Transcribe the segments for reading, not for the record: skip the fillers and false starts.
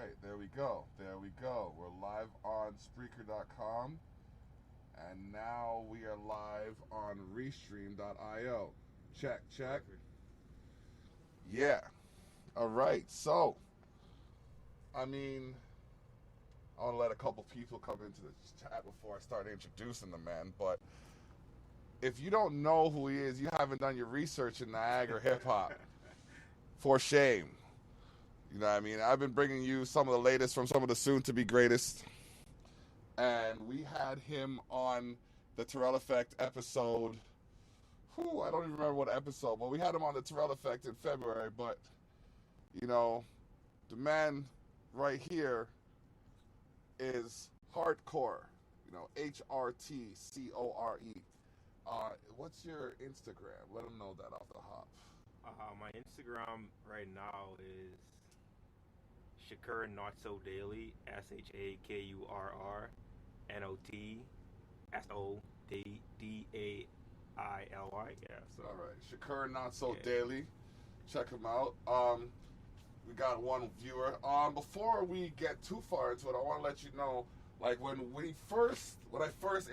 right, there we go. There we go. We're live on Spreaker.com, and now we are live on Restream.io. Check. Yeah. All right. So, I mean, I want to let a couple people come into the chat before I start introducing the man. But if you don't know who he is, you haven't done your research in Niagara hip hop. For shame. You know what I mean? I've been bringing you some of the latest from some of the soon-to-be greatest. And we had him on the Terrell Effect episode. I don't even remember what episode, but we had him on the Terrell Effect in February. But, you know, the man right here is HrtCore. You know, HrtCore. What's your Instagram? Let him know that off the hop. My Instagram right now is HrtCore Not So Daily, ShakkurNotSoDaily. Yeah. So. All right, HrtCore Not So Daily. Check him out. We got one viewer. Before we get too far into it, I want to let you know, like when I first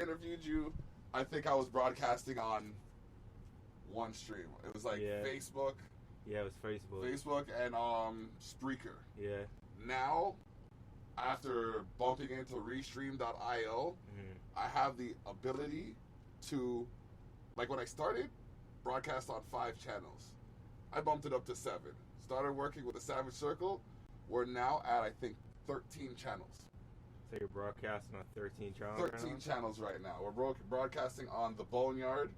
interviewed you, I think I was broadcasting on one stream. It was like Facebook. Yeah, it was Facebook. Facebook and Spreaker. Yeah. Now, after bumping into Restream.io, I have the ability to, like when I started, broadcast on 5 channels. I bumped it up to 7. Started working with the Savage Circle. We're now at, I think, 13 channels. So you're broadcasting on 13 channels 13 channels right now. We're broadcasting on The Boneyard.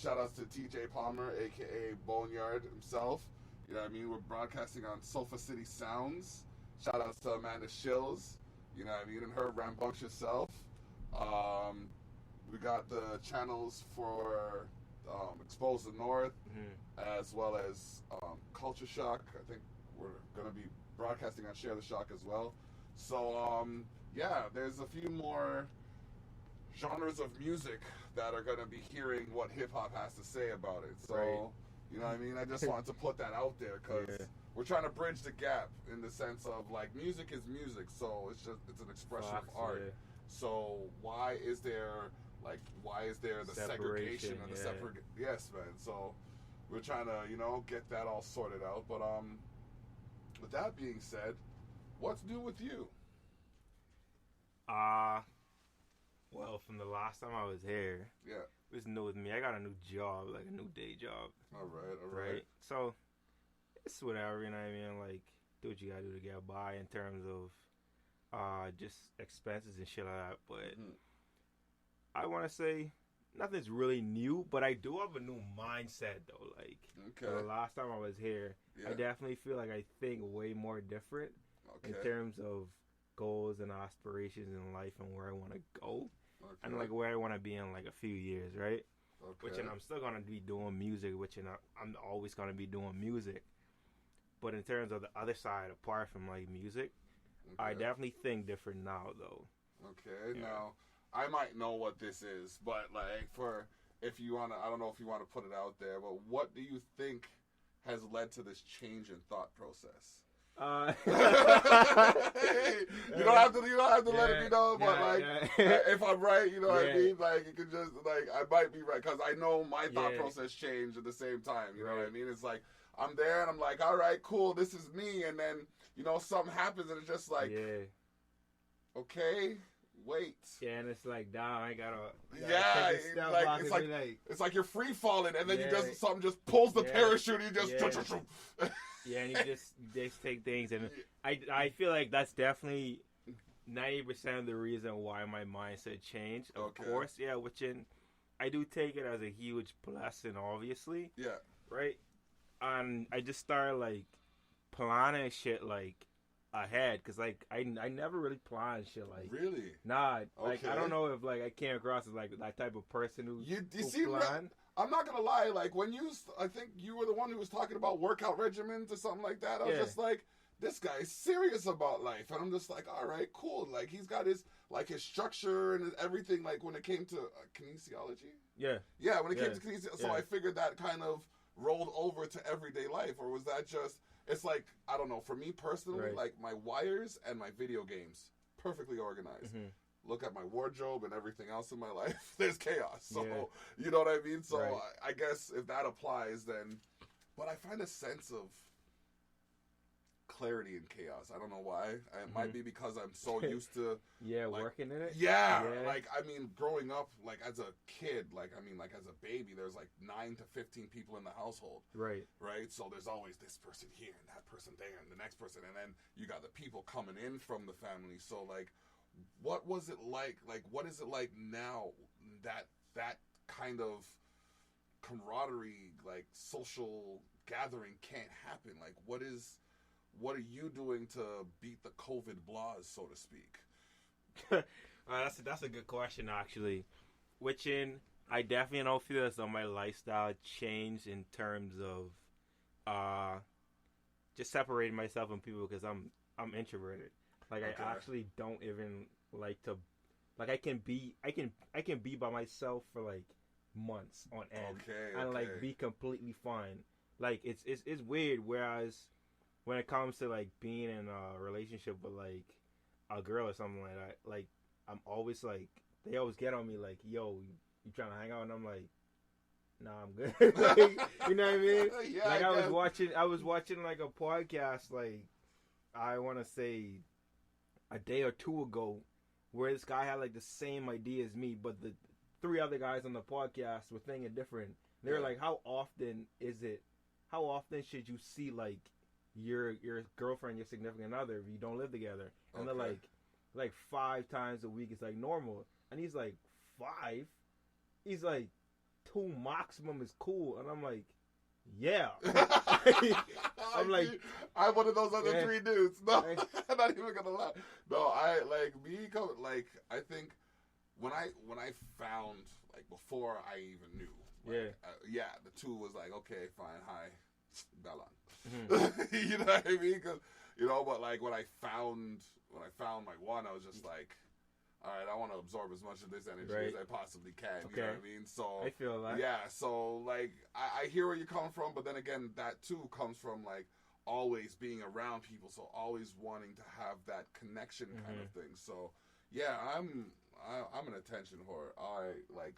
Shout outs to TJ Palmer, aka Boneyard himself. You know what I mean? We're broadcasting on Sofa City Sounds. Shout outs to Amanda Shills. You know what I mean? And her rambunctious self. We got the channels for Expose the North, as well as Culture Shock. I think we're going to be broadcasting on Share the Shock as well. So, yeah, there's a few more genres of music that are going to be hearing what hip-hop has to say about it. So, you know what I mean? I just wanted to put that out there because we're trying to bridge the gap in the sense of, like, music is music, so it's an expression of art. Yeah. So why is there the segregation and the separate? Yes, man. So we're trying to, get that all sorted out. But with that being said, what's new with you? Well, from the last time I was here, it was new with me. I got a new job, like a new day job. All right. So it's whatever, you know what I mean? Like, do what you gotta do to get by in terms of just expenses and shit like that. But I want to say nothing's really new, but I do have a new mindset though. Like, the last time I was here, I definitely feel like I think way more different in terms of goals and aspirations in life and where I want to go and like where I want to be in like a few years, right? Which, and I'm still gonna be doing music, which, I'm always gonna be doing music. But in terms of the other side, apart from like music, I definitely think different now, though. Okay, now I might know what this is, but like if you wanna, I don't know if you want to put it out there, but what do you think has led to this change in thought process? You don't have to let it be known, but if I'm right, you know what I mean. Like, it could just I might be right because I know my thought process changed at the same time. You know what I mean? It's like I'm there and I'm like, all right, cool, this is me, and then something happens and it's just like, okay, wait. Yeah, and it's like, damn, I gotta it's like you're free falling, and then something just pulls the parachute, and you just. And you just take things, and I feel like that's definitely 90% of the reason why my mindset changed. Of course, which I do take it as a huge blessing, obviously. Yeah. Right? And I just started like planning shit like ahead, because like I never really planned shit like. Really? Nah. Like I don't know if like I came across as like that type of person who plan. I'm not gonna lie, like when I think you were the one who was talking about workout regimens or something like that. I was just like, this guy's serious about life, and I'm just like, all right, cool. Like he's got his structure and everything. Like when it came to kinesiology. Yeah. Yeah, when it came to kinesiology, so I figured that kind of rolled over to everyday life, or was that just It's like, I don't know, for me personally, Right. like my wires and my video games, perfectly organized. Mm-hmm. Look at my wardrobe and everything else in my life, there's chaos. So, Yeah. you know what I mean? So, Right. I guess if that applies, then. But I find a sense of clarity in chaos. I don't know why. It might be because I'm so used to. Yeah, like, working in it. Yeah, Yeah. like I mean, growing up, like as a kid, like I mean, like as a baby, there's like 9 to 15 people in the household, Right. right? So there's always this person here and that person there and the next person, and then you got the people coming in from the family. So like, what was it like? Like, what is it like now that kind of camaraderie, like social gathering, can't happen? Like, what are you doing to beat the COVID blahs, so to speak? That's a good question actually. Which I definitely don't feel as though my lifestyle changed in terms of just separating myself from people because I'm introverted. Like Okay. I actually don't even like to like I can be by myself for like months on end and like be completely fine. Like it's weird. Whereas when it comes to like being in a relationship with like a girl or something like that, like I'm always like they always get on me like, yo, you trying to hang out? And I'm like, nah, I'm good. Like, you know what I mean? Yeah, like I was watching like a podcast like I want to say a day or two ago where this guy had like the same idea as me, but the 3 other guys on the podcast were thinking different. They were like, how often should you see like your girlfriend, your significant other if you don't live together? And they're like 5 times a week is like normal. And he's like, 5? He's like, 2 maximum is cool. And I'm like, yeah. I'm like, I'm one of those other 3 dudes. No, I'm not even gonna lie. No, I like me. Like I think when I found like before I even knew. Like, the 2 was like, okay, fine, hi, Bella. Mm-hmm. You know what I mean? Cause, but like when I found my one, I was just like, all right, I want to absorb as much of this energy as I possibly can. Okay. You know what I mean? So I feel that. Yeah. So like, I hear where you're coming from, but then again, that too comes from like always being around people, so always wanting to have that connection kind of thing. So yeah, I'm an attention whore.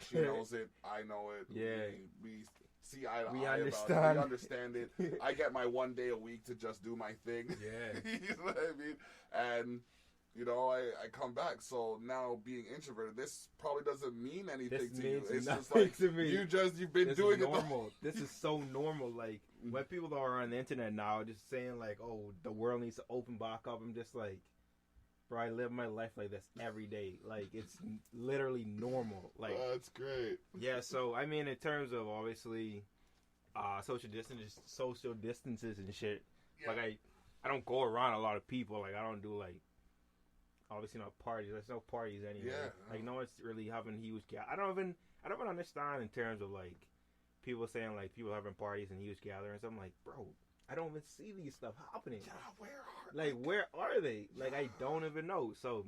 She knows it, I know it. Yeah. We see eye to We eye understand. about it. We understand it. I get my 1 day a week to just do my thing. Yeah. You know what I mean? And I come back. So now being introverted, this probably doesn't mean anything to you. It's just like to me. you've been doing it normal. This is so normal. Like when people are on the internet now just saying like, oh, the world needs to open back up, I'm just like, bro, I live my life like this every day. Like it's literally normal. Like that's great. Yeah, so I mean in terms of obviously social distances and shit. Yeah. Like I don't go around a lot of people. Like I don't do like obviously not parties. There's no parties anyway. Yeah. Like no one's really having huge I don't even understand in terms of like people saying like people having parties and huge gatherings. I'm like, bro, I don't even see these stuff happening. Yeah, where are they? Like I don't even know. So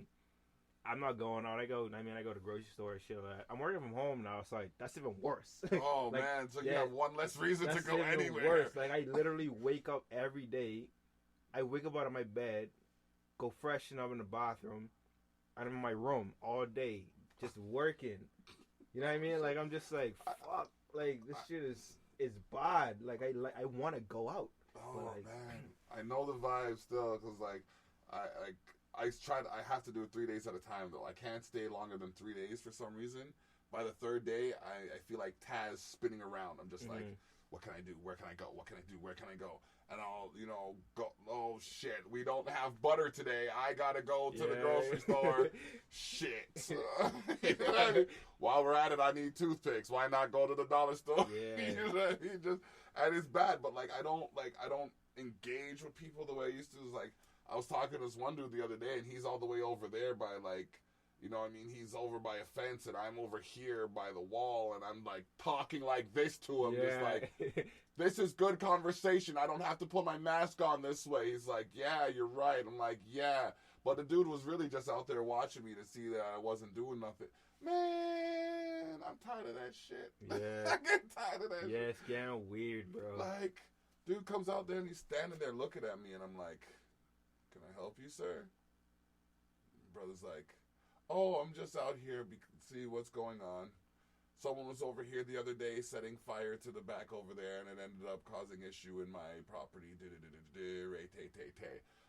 I'm not going out. I go to grocery store and shit like that. I'm working from home now, so like that's even worse. Oh like, man, so you have one less reason to go anywhere. Worse. Like I literally wake up every day. I wake up out of my bed, go freshen up in the bathroom. I'm in my room all day, just working. You know what I mean? Like I'm just like, fuck. Like this shit is bad. Like I want to go out. Oh man, I know the vibe still because like I have to do it 3 days at a time though. I can't stay longer than 3 days for some reason. By the 3rd day, I feel like Taz spinning around. I'm just like, what can I do? Where can I go? What can I do? Where can I go? And I'll, go, oh shit, we don't have butter today. I gotta go to the grocery store. Shit. You know what I mean? While we're at it, I need toothpicks. Why not go to the dollar store? Yeah. You know what I mean? And it's bad, but I don't engage with people the way I used to. It's like, I was talking to this one dude the other day, and he's all the way over there by he's over by a fence, and I'm over here by the wall, and I'm like talking like this to him, just like, this is good conversation. I don't have to put my mask on this way. He's like, yeah, you're right. I'm like, yeah. But the dude was really just out there watching me to see that I wasn't doing nothing. Man, I'm tired of that shit. Yeah. I get tired of that shit. Yeah, it's getting weird, bro. Like, Dude comes out there and he's standing there looking at me, and I'm like, "Can I help you, sir?" Brother's like, "Oh, I'm just out here to see what's going on. Someone was over here the other day setting fire to the back over there, and it ended up causing issue in my property.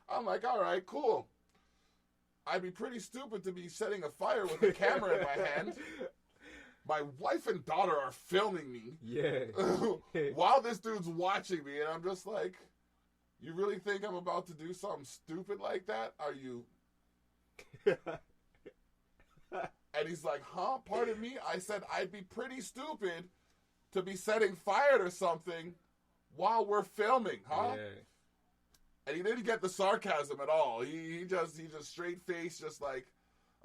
I'm like, all right, cool. I'd be pretty stupid to be setting a fire with a camera in my hand. My wife and daughter are filming me. Yeah. While this dude's watching me, and I'm just like, you really think I'm about to do something stupid like that? Are you? And he's like, huh? Pardon me? I said, I'd be pretty stupid to be setting fire to something while we're filming, huh? Yeah. And he didn't get the sarcasm at all. He just straight face, just like,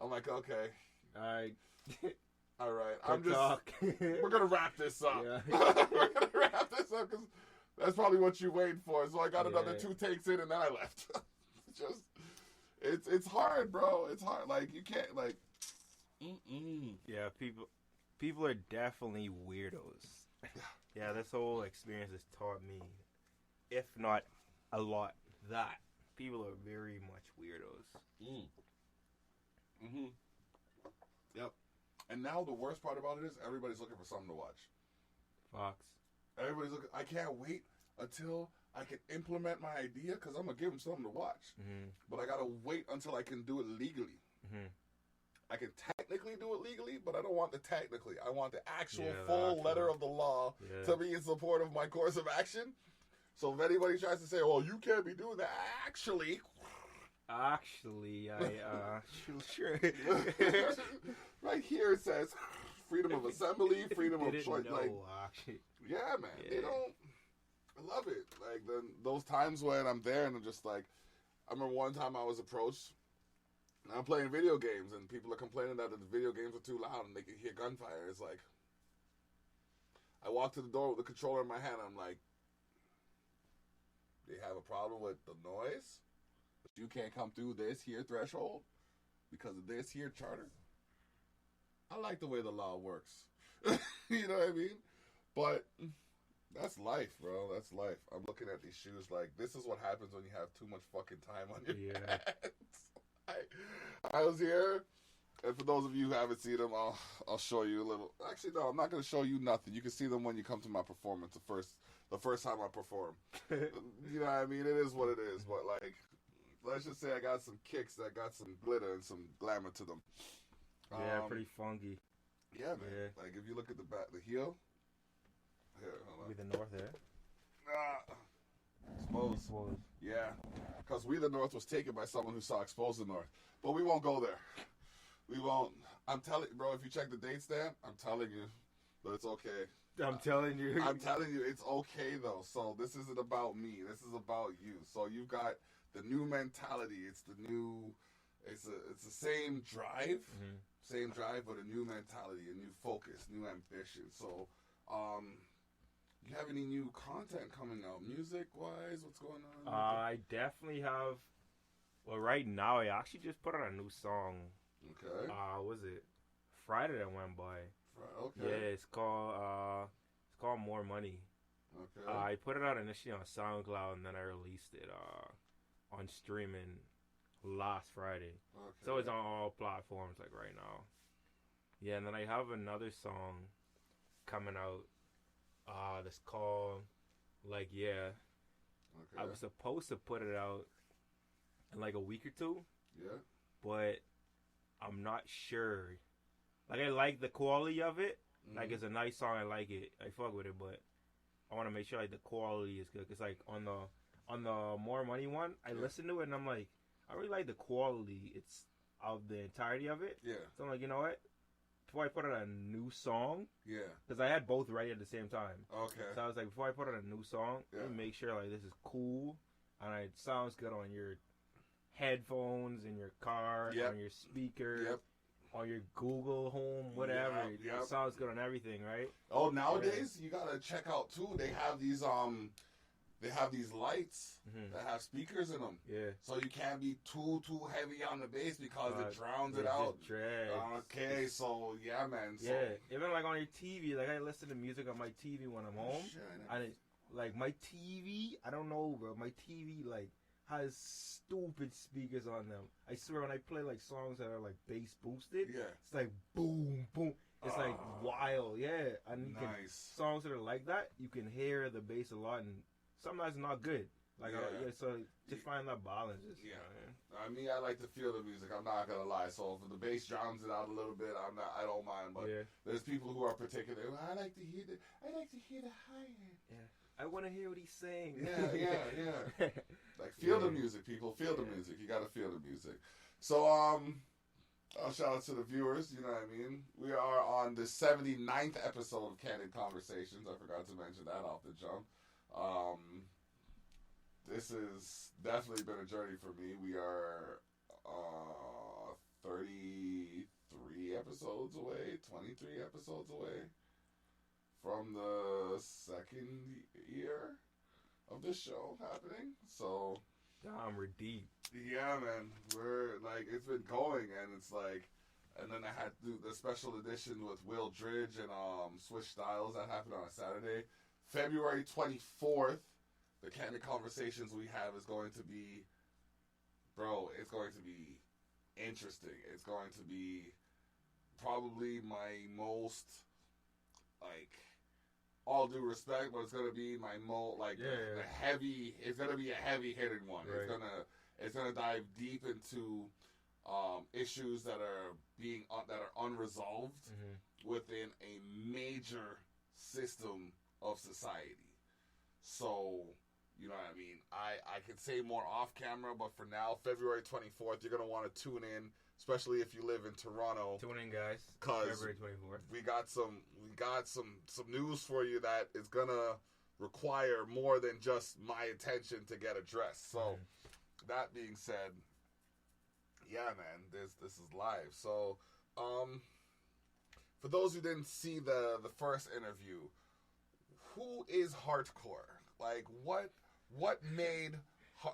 I'm like, okay. All right. We're going to wrap this up. Yeah. We're going to wrap this up because that's probably what you waiting for. So I got another 2 takes in and then I left. It's hard, bro. It's hard. Like, you can't, like, Yeah, people are definitely weirdos. Yeah, this whole experience has taught me, if not a lot, that people are very much weirdos. Yep. And now the worst part about it is everybody's looking for something to watch. Fox. Everybody's looking. I can't wait until I can implement my idea because I'm going to give them something to watch. But I got to wait until I can do it legally. I can technically do it legally, but I don't want the technically. I want the actual full letter of the law to be in support of my course of action. So if anybody tries to say, well, you can't be doing that, actually, sure. Right here it says freedom of assembly, freedom of choice. Yeah, man. Yeah. They don't. I love it. Like those times when I'm there and I'm just like, I remember one time I was approached. And I'm playing video games, and people are complaining that the video games are too loud and they can hear gunfire. It's like, I walk to the door with the controller in my hand, and I'm like, they have a problem with the noise? But you can't come through this here threshold because of this here charter? I like the way the law works. You know what I mean? But that's life, bro. That's life. I'm looking at these shoes like, this is what happens when you have too much fucking time on your hands. I was here, and for those of you who haven't seen them, I'll show you a little. Actually, no, I'm not going to show you nothing. You can see them when you come to my performance. The first time I perform. You know what I mean? It is what it is. But like, let's just say I got some kicks that got some glitter and some glamour to them. Yeah, pretty funky. Yeah, man. Yeah. Like if you look at the back, the heel. Here, hold on. With the north there. Exposed. Yeah, because We the North was taken by someone who saw Expose the North. But we won't go there. We won't. I'm telling you, bro, if you check the date stamp, I'm telling you, but it's okay. I'm telling you, it's okay, though. So this isn't about me. This is about you. So you've got the new mentality. It's the same drive. Same drive, but a new mentality, a new focus, new ambition. So, you have any new content coming out, music-wise? What's going on? I definitely have. Well, right now, I actually just put out a new song. Okay. Was it Friday that went by? Okay. Yeah, it's called More Money. Okay. I put it out initially on SoundCloud, and then I released it on streaming last Friday. Okay. So it's on all platforms like right now. Yeah, and then I have another song coming out. That's called Like Yeah. Okay. I was supposed to put it out in like a week or two. Yeah. But I'm not sure. Like I like the quality of it. Like it's a nice song. I like it. I fuck with it, but I want to make sure like the quality is good. Cause like on the More Money one, I listened to it and I'm like, I really like the quality. It's of the entirety of it. Yeah. So I'm like, you know what? Before I put out a new song, because I had both ready at the same time. Okay. So I was like, before I put out a new song, let me make sure like this is cool and it sounds good on your headphones in your car, on your speaker, on your Google Home, whatever. It sounds good on everything, right? Oh, nowadays you gotta check out too. They have these lights that have speakers in them. Yeah. So you can't be too heavy on the bass because it drowns it out. Okay, so yeah, man. So. Yeah, even like on your TV, like I listen to music on my TV when I'm home, and Like my TV, I don't know, bro. My TV like has stupid speakers on them. I swear when I play like songs that are like bass boosted, it's like boom, boom. It's like wild, yeah. And you can, songs that are like that, you can hear the bass a lot, and sometimes it's not good. Like, so just find that balance. Yeah. I mean, I like to feel the music. I'm not gonna lie. So if the bass drowns it out a little bit, I don't mind. But there's people who are particular. I like to hear the high end. Yeah. I want to hear what he's saying. Yeah. Like, feel the music, people. Feel the music. You gotta feel the music. So, shout out to the viewers. You know what I mean? We are on the 79th episode of Candid Conversations. I forgot to mention that off the jump. This has definitely been a journey for me. We are 33 episodes away, 23 episodes away from the second year of this show happening. So, damn, we're deep. Yeah, man. We're like, it's been going, and it's like, and then I had to do the special edition with Will Dridge and Switch Styles that happened on a Saturday. February 24th. The Candid Conversations we have is going to be, bro, it's going to be interesting. It's going to be probably my most, like, all due respect, but it's going to be my most, like, the heavy, it's going to be a heavy hitting one. Right. It's going to dive deep into issues that are unresolved within a major system of society. So, you know what I mean? I could say more off camera, but for now, February 24th, you're going to want to tune in, especially if you live in Toronto. Tune in, guys. February 24th. We got some news for you that is going to require more than just my attention to get addressed. So, that being said, yeah, man, this is live. So, for those who didn't see the first interview, who is HrtCore? Like, what made,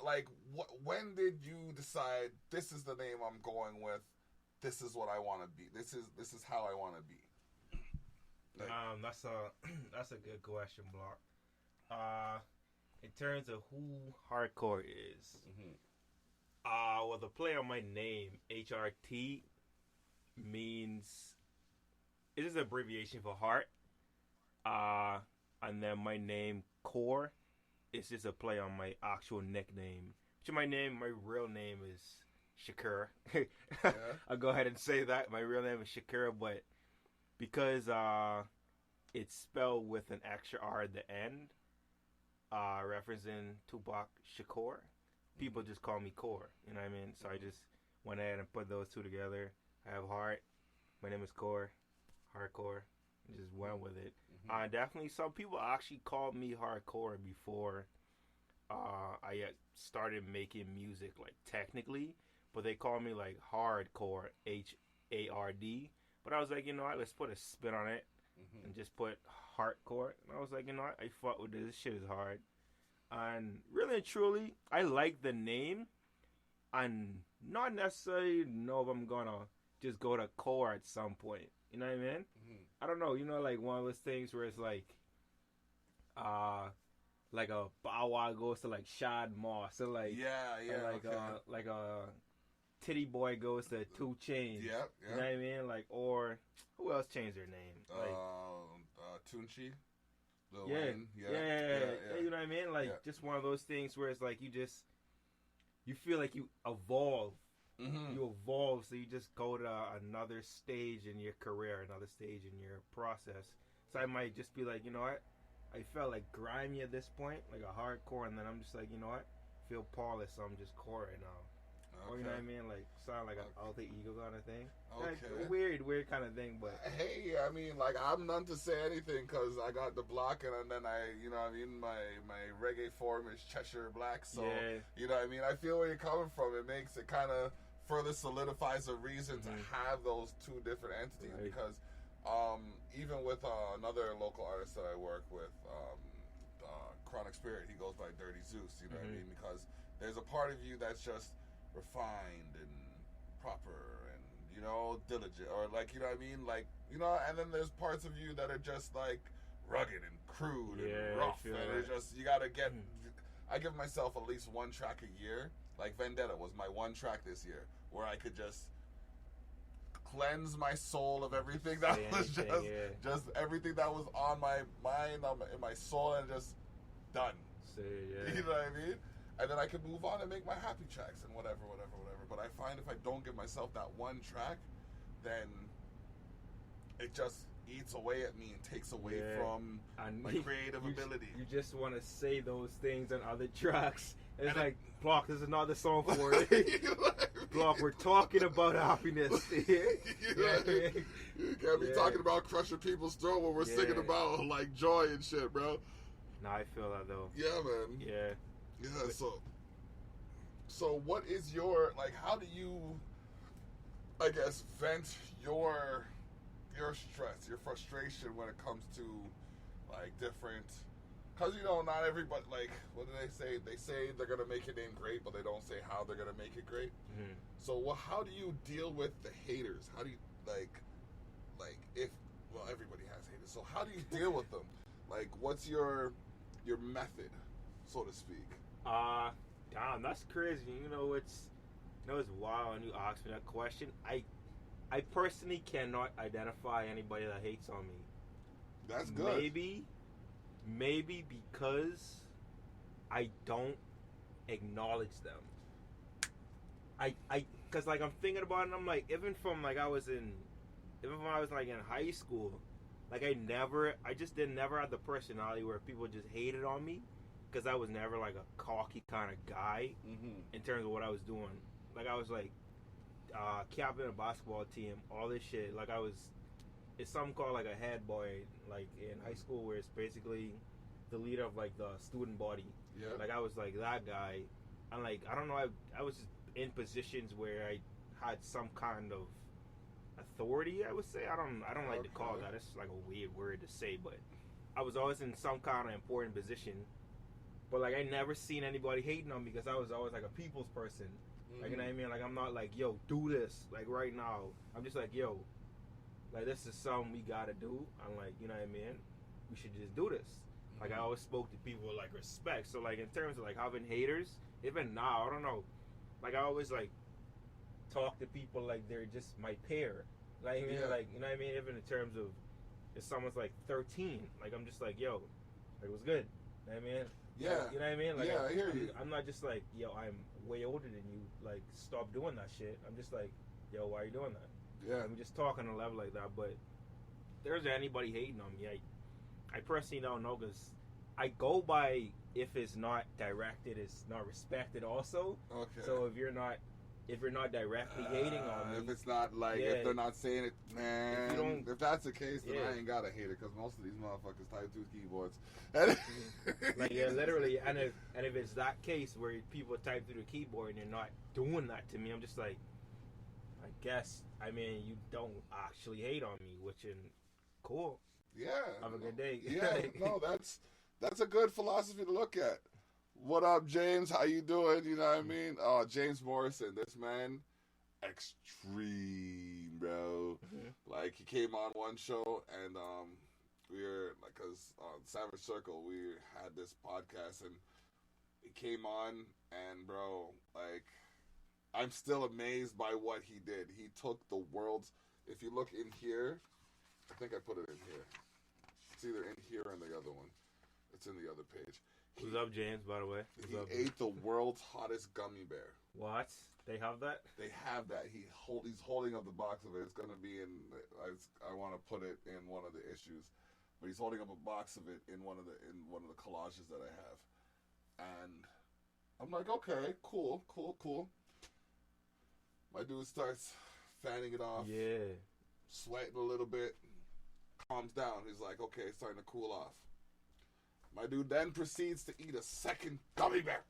like, when did you decide this is the name I'm going with? This is what I want to be. This is how I want to be. Like, that's a good question, Block. In terms of who HrtCore is, well, the play on my name, HRT, means it is an abbreviation for heart. And then my name, Core, is just a play on my actual nickname. Which my real name is HrtCore. I'll go ahead and say that. My real name is HrtCore, but because it's spelled with an extra R at the end, referencing Tupac Shakur, people just call me Core. You know what I mean? So I just went ahead and put those two together. I have Heart. My name is Core. HrtCore. Just went with it. Definitely, some people actually called me HrtCore before I started making music, like, technically. But they called me, like, HrtCore, HARD. But I was like, you know what, let's put a spin on it and just put HrtCore. And I was like, you know what, I fuck with this. This shit is hard. And really and truly, I like the name. And not necessarily know if I'm going to just go to core at some point. You know what I mean? I don't know, you know, like one of those things where it's like a Bow Wow goes to like Shad Moss, so like like a Titty Boy goes to 2 Chainz. You know what I mean? Like, or who else changed their name? Like Tunchi. You know what I mean? Like just one of those things where it's like you feel like you evolve. You evolve, so you just go to another stage in your career, another stage in your process. So I might just be like, you know what? I felt like grimy at this point, like a hardcore, and then I'm just like, you know what? Feel polished, so I'm just core right now. Or you know what I mean? Like sound like an alter ego kind of thing. Like, weird kind of thing, but hey, I mean, like I'm none to say anything because I got the block, and then I, you know what I mean, my reggae form is Cheshire Black, so you know what I mean. I feel where you're coming from. It makes it kind of further solidifies a reason to have those two different entities, because even with another local artist that I work with, Chronic Spirit, he goes by Dirty Zeus, you know what I mean, because there's a part of you that's just refined and proper and, you know, diligent, or like, you know what I mean, like, you know, and then there's parts of you that are just like rugged and crude Yeah, and I rough, feel and that. it's just you gotta get. I give myself at least one track a year. Like Vendetta was my one track this year, where I could just cleanse my soul of everything that Say was anything, just everything that was on my mind, in my soul, and just done. Say, yeah. You know what I mean? And then I could move on and make my happy tracks and whatever. But I find if I don't give myself that one track, then it just eats away at me and takes away from my creative ability. You just want to say those things on other tracks. It's like, Block, there's another song for it. You know what I mean? Block, we're talking about happiness. You can't be talking about crushing people's throat when we're singing about like joy and shit, bro. Nah, I feel that though. Yeah, man. Yeah. Yeah, so what is your, like, how do you, I guess, vent your stress, your frustration when it comes to, like, different, because, you know, not everybody, like, what do they say? They say they're going to make your name great, but they don't say how they're going to make it great. Mm-hmm. So how do you deal with the haters? How do you, like, everybody has haters, so how do you deal with them? Like, what's your method, so to speak? Damn, that's crazy. You know, it's wild when you ask me that question. I personally cannot identify anybody that hates on me. That's good. Maybe because I don't acknowledge them. Cause like I'm thinking about it, and I'm like, even when I was like in high school, like I just never had the personality where people just hated on me. Because I was never like a cocky kind of guy in terms of what I was doing. Like I was like captain of a basketball team, all this shit. Like it's something called like a head boy, like in high school, where it's basically the leader of like the student body. Yeah. Like I was like that guy, and like I don't know, I was just in positions where I had some kind of authority. I would say I don't like to call that. It's like a weird word to say, but I was always in some kind of important position. But, like, I never seen anybody hating on me because I was always, like, a people's person. Like, you know what I mean? Like, I'm not like, yo, do this, like, right now. I'm just like, yo, like, this is something we gotta do. I'm like, you know what I mean? We should just do this. Like, I always spoke to people with, like, respect. So, like, in terms of, like, having haters, even now, I don't know. Like, I always, like, talk to people like they're just my peer. Like, like, you know what I mean? Even in terms of if someone's, like, 13, like, I'm just like, yo, like, what's good? You know what I mean? Yeah. Like, you know what I mean? Like, I hear you. I'm not just like, yo, I'm way older than you. Like, stop doing that shit. I'm just like, yo, why are you doing that? Yeah. I'm just talking on a level like that. But there's anybody hating on me. I personally don't know because I go by if it's not directed, it's not respected also. Okay. So if you're not directly hating on me, if it's not like if they're not saying it, man. If that's the case, then I ain't gotta hate it because most of these motherfuckers type through keyboards. Like literally, and if it's that case where people type through the keyboard and you're not doing that to me, I'm just like, I guess you don't actually hate on me, which is cool. Yeah. Have a good day. Yeah. No, that's a good philosophy to look at. What up, James? How you doing? You know what I mean? Oh, James Morrison, this man, extreme, bro. Like, he came on one show, and we were, like, because on Savage Circle, we had this podcast, and he came on, and, bro, like, I'm still amazed by what he did. He took the world's, if you look in here, I think I put it in here. It's either in here or in the other one. It's in the other page. What's up, James, by the way? He ate the world's hottest gummy bear. What? They have that? They have that. He's holding up the box of it. It's going to be in... I want to put it in one of the issues. But he's holding up a box of it in one of the collages that I have. And I'm like, okay, cool. My dude starts fanning it off. Yeah. Sweating a little bit. Calms down. He's like, okay, it's starting to cool off. My dude then proceeds to eat a second gummy bear.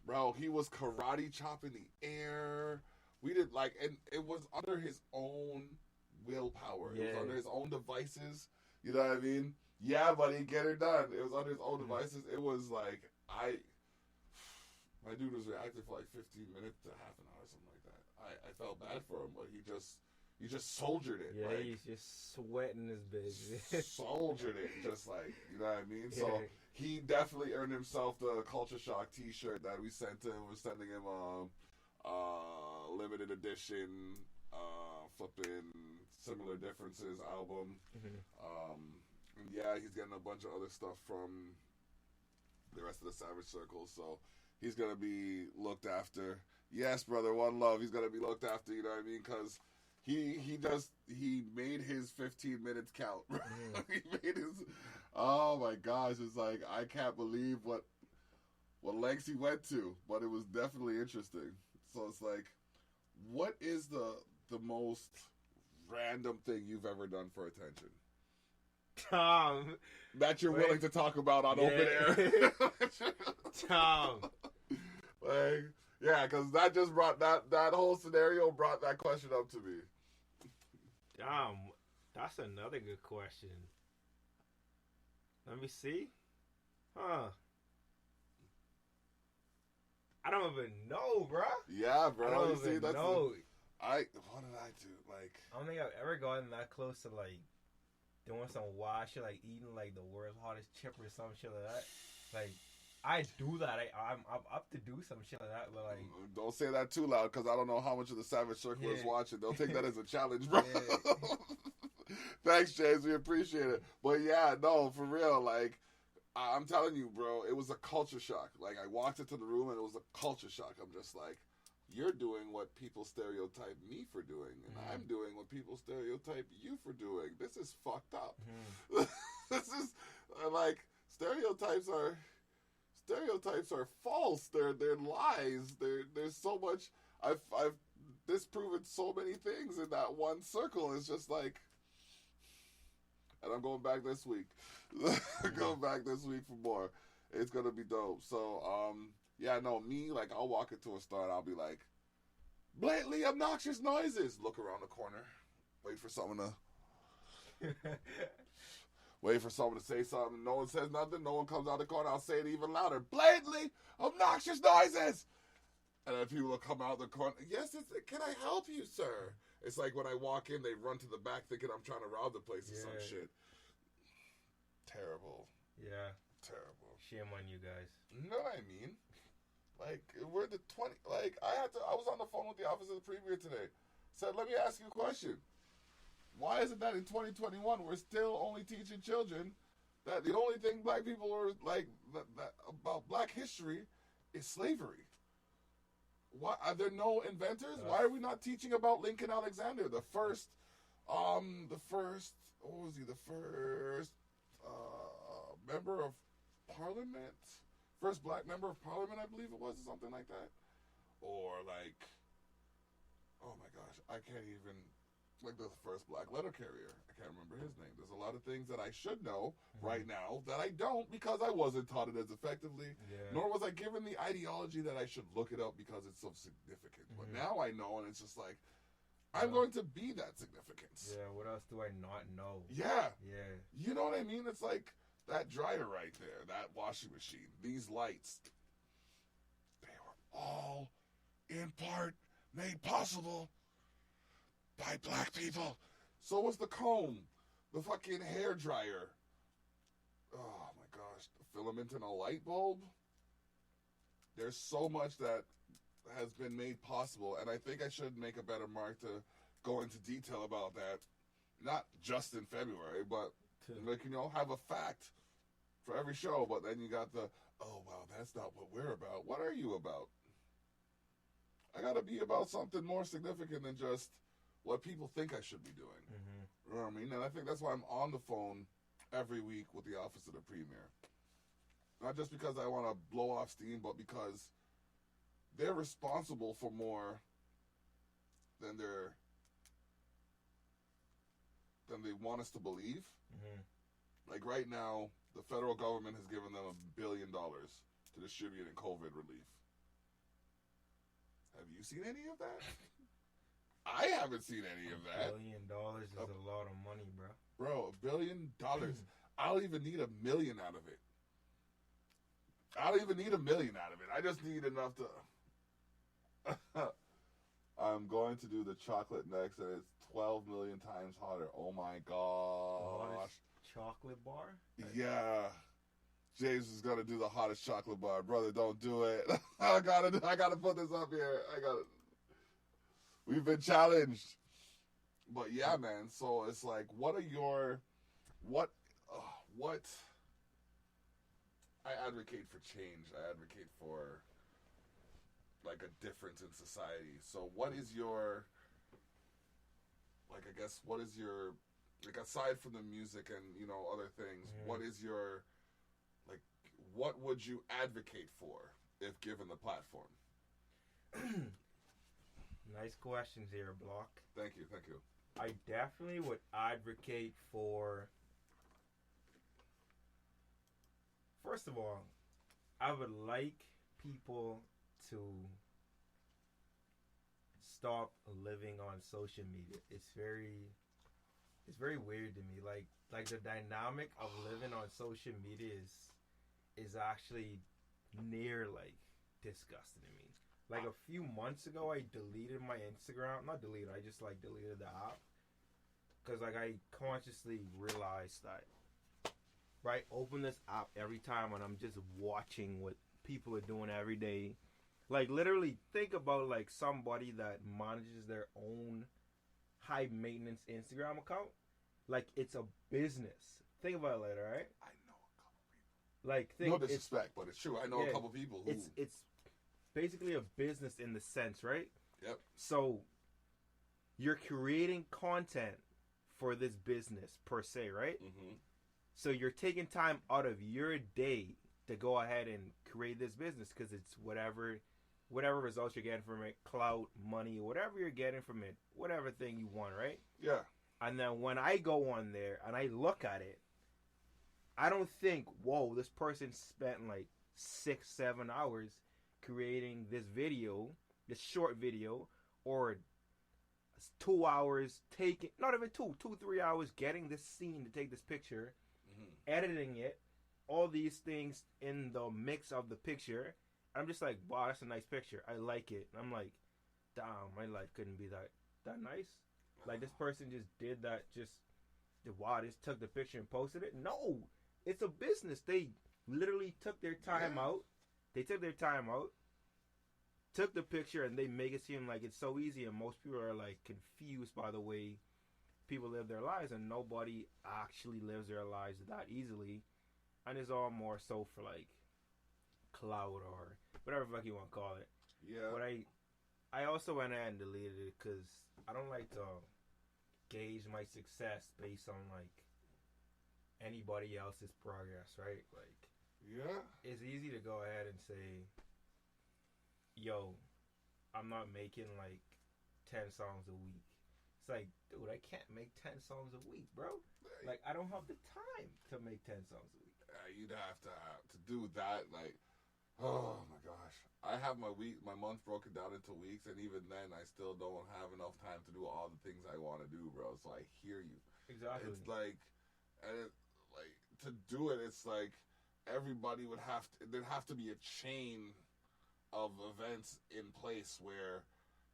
Bro, he was karate chopping the air. We did and it was under his own willpower. Yeah. It was under his own devices. You know what I mean? Yeah, buddy, get her done. It was under his own devices. It was like, my dude was reacting for like 15 minutes to half an hour, something like that. I felt bad for him, but he just he just soldiered it. Yeah, like, he's just sweating his bitch. soldiered it, just like, you know what I mean? So he definitely earned himself the Culture Shock T-shirt that we sent him. We're sending him a limited edition, flipping Similar Differences album. And yeah, he's getting a bunch of other stuff from the rest of the Savage Circle, so he's gonna be looked after. Yes, brother, one love. He's gonna be looked after. You know what I mean? Because he made his 15 minutes count. He made his. Oh my gosh! It's like I can't believe what lengths he went to, but it was definitely interesting. So it's like, what is the most random thing you've ever done for attention? Tom, that you're willing to talk about on open air. Tom, like, yeah, because that just brought that whole scenario brought that question up to me. That's another good question. Let me see. I don't even know, bro. Yeah, bro. I don't even know. What did I do? Like, I don't think I've ever gotten that close to like doing some wild shit, like eating like the world's hottest chip or some shit like that. Like, I do that. I'm up to do some shit like that, but like, don't say that too loud because I don't know how much of the Savage Circle is watching. They'll take that as a challenge, bro. Thanks, James. We appreciate it. But yeah, no, for real. Like, I'm telling you, bro, it was a culture shock. Like, I walked into the room and it was a culture shock. I'm just like, you're doing what people stereotype me for doing, and I'm doing what people stereotype you for doing. This is fucked up. This is like stereotypes are false. They're lies. There's so much. I've disproven so many things in that one circle. It's just like, and I'm going back this week. Going back this week for more. It's gonna be dope. So yeah, no, me, like, I'll walk into a store and I'll be like, blatantly obnoxious noises. Look around the corner. Wait for someone to say something. No one says nothing. No one comes out the corner. I'll say it even louder. Blatantly obnoxious noises. And then people will come out the corner. Yes, can I help you, sir? It's like when I walk in, they run to the back thinking I'm trying to rob the place or some shit. Terrible. Yeah. Terrible. Shame on you guys. You know what I mean? Like, we're the 20. Like, I was on the phone with the office of the premier today. Said, let me ask you a question. Why is it that in 2021 we're still only teaching children that the only thing black people are like that about black history is slavery? Why are there no inventors? Why are we not teaching about Lincoln Alexander, the first what was he? The first member of Parliament. First black member of Parliament, I believe it was, or something like that. Or, like, oh my gosh, I can't even, like, the first black letter carrier. I can't remember his name. There's a lot of things that I should know right now that I don't because I wasn't taught it as effectively, nor was I given the ideology that I should look it up because it's so significant. But now I know, and it's just like, I'm going to be that significance. Yeah, what else do I not know? Yeah. Yeah. You know what I mean? It's like, that dryer right there, that washing machine, these lights, they were all in part made possible by black people. So was the comb, the fucking hair dryer. Oh my gosh, the filament in a light bulb. There's so much that has been made possible, and I think I should make a better mark to go into detail about that. Not just in February, but like, you know, have a fact for every show, but then you got the, oh, wow, that's not what we're about. What are you about? I got to be about something more significant than just what people think I should be doing. You know what I mean? And I think that's why I'm on the phone every week with the Office of the Premier. Not just because I want to blow off steam, but because they're responsible for more than they want us to believe. Like right now, the federal government has given them $1 billion to distribute in COVID relief. Have you seen any of that? I haven't seen any of that. $1 billion is a lot of money, bro. Bro, $1 billion. I don't even need $1 million out of it. I don't even need $1 million out of it. I just need enough to. I'm going to do the chocolate next, and it's 12 million times hotter. Oh my The gosh. hottest chocolate bar? Yeah. James is gonna do the hottest chocolate bar. Brother, don't do it. I gotta put this up here. We've been challenged. But yeah, man, so it's like, what I advocate for change. I advocate for like a difference in society. So what is your, like, I guess, what is your, like, aside from the music and, you know, other things, what is your, like, what would you advocate for if given the platform? Nice questions here, Block. Thank you. I definitely would advocate for, first of all, I would like people to stop living on social media. It's very weird to me. Like the dynamic of living on social media is actually near like disgusting to me. Like a few months ago, I deleted my Instagram. Not deleted, I just like deleted the app. Because like I consciously realized that, right, open this app every time and I'm just watching what people are doing every day. Like literally think about like somebody that manages their own high maintenance Instagram account. Like it's a business. Think about it later, right? I know a couple people. Like No disrespect, but it's true. I know a couple people who... It's basically a business in the sense, right? Yep. So you're creating content for this business per se, right? Mm-hmm. So you're taking time out of your day to go ahead and create this business because it's whatever results you're getting from it, clout, money, whatever you're getting from it, whatever thing you want, right? Yeah. And then when I go on there and I look at it, I don't think, whoa, this person spent like 6-7 hours creating this video, this short video, or 2 hours taking, not even 2-3 hours getting this scene to take this picture, editing it, all these things in the mix of the picture. I'm just like, wow, that's a nice picture. I like it. And I'm like, damn, my life couldn't be that nice. Like this person just did that, just took the picture and posted it. No, it's a business. They literally took their time out. They took their time out, took the picture, and they make it seem like it's so easy. And most people are like confused by the way people live their lives, and nobody actually lives their lives that easily. And it's all more so for like cloud or whatever the fuck you want to call it. Yeah. But I also went ahead and deleted it because I don't like to gauge my success based on like anybody else's progress, right? Like, yeah, it's easy to go ahead and say, yo, I'm not making like 10 songs a week. It's like, dude, I can't make 10 songs a week, bro. Like, I don't have the time to make 10 songs a week. You'd have to do that. Like, oh my gosh, I have my month broken down into weeks, and even then, I still don't have enough time to do all the things I want to do, bro. So I hear you. Exactly. It's like, and like to do it, it's like everybody there'd have to be a chain of events in place where,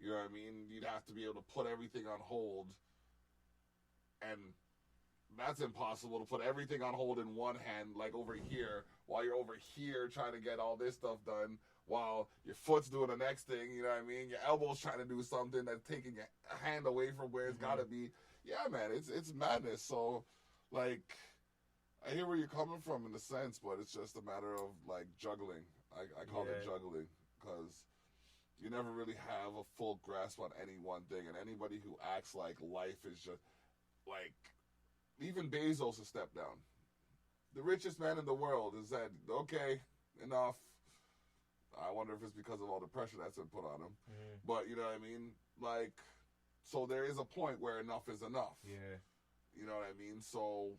you know what I mean, you'd have to be able to put everything on hold, and that's impossible to put everything on hold in one hand, like over here, while you're over here trying to get all this stuff done, while your foot's doing the next thing, you know what I mean? Your elbow's trying to do something that's taking your hand away from where it's gotta be. Yeah, man, it's madness. So, like, I hear where you're coming from in a sense, but it's just a matter of, like, juggling. I call it juggling, because you never really have a full grasp on any one thing, and anybody who acts like life is just, like, even Bezos has stepped down. The richest man in the world has said, okay, enough. I wonder if it's because of all the pressure that's been put on him. But, you know what I mean? Like, so there is a point where enough is enough. Yeah. You know what I mean? So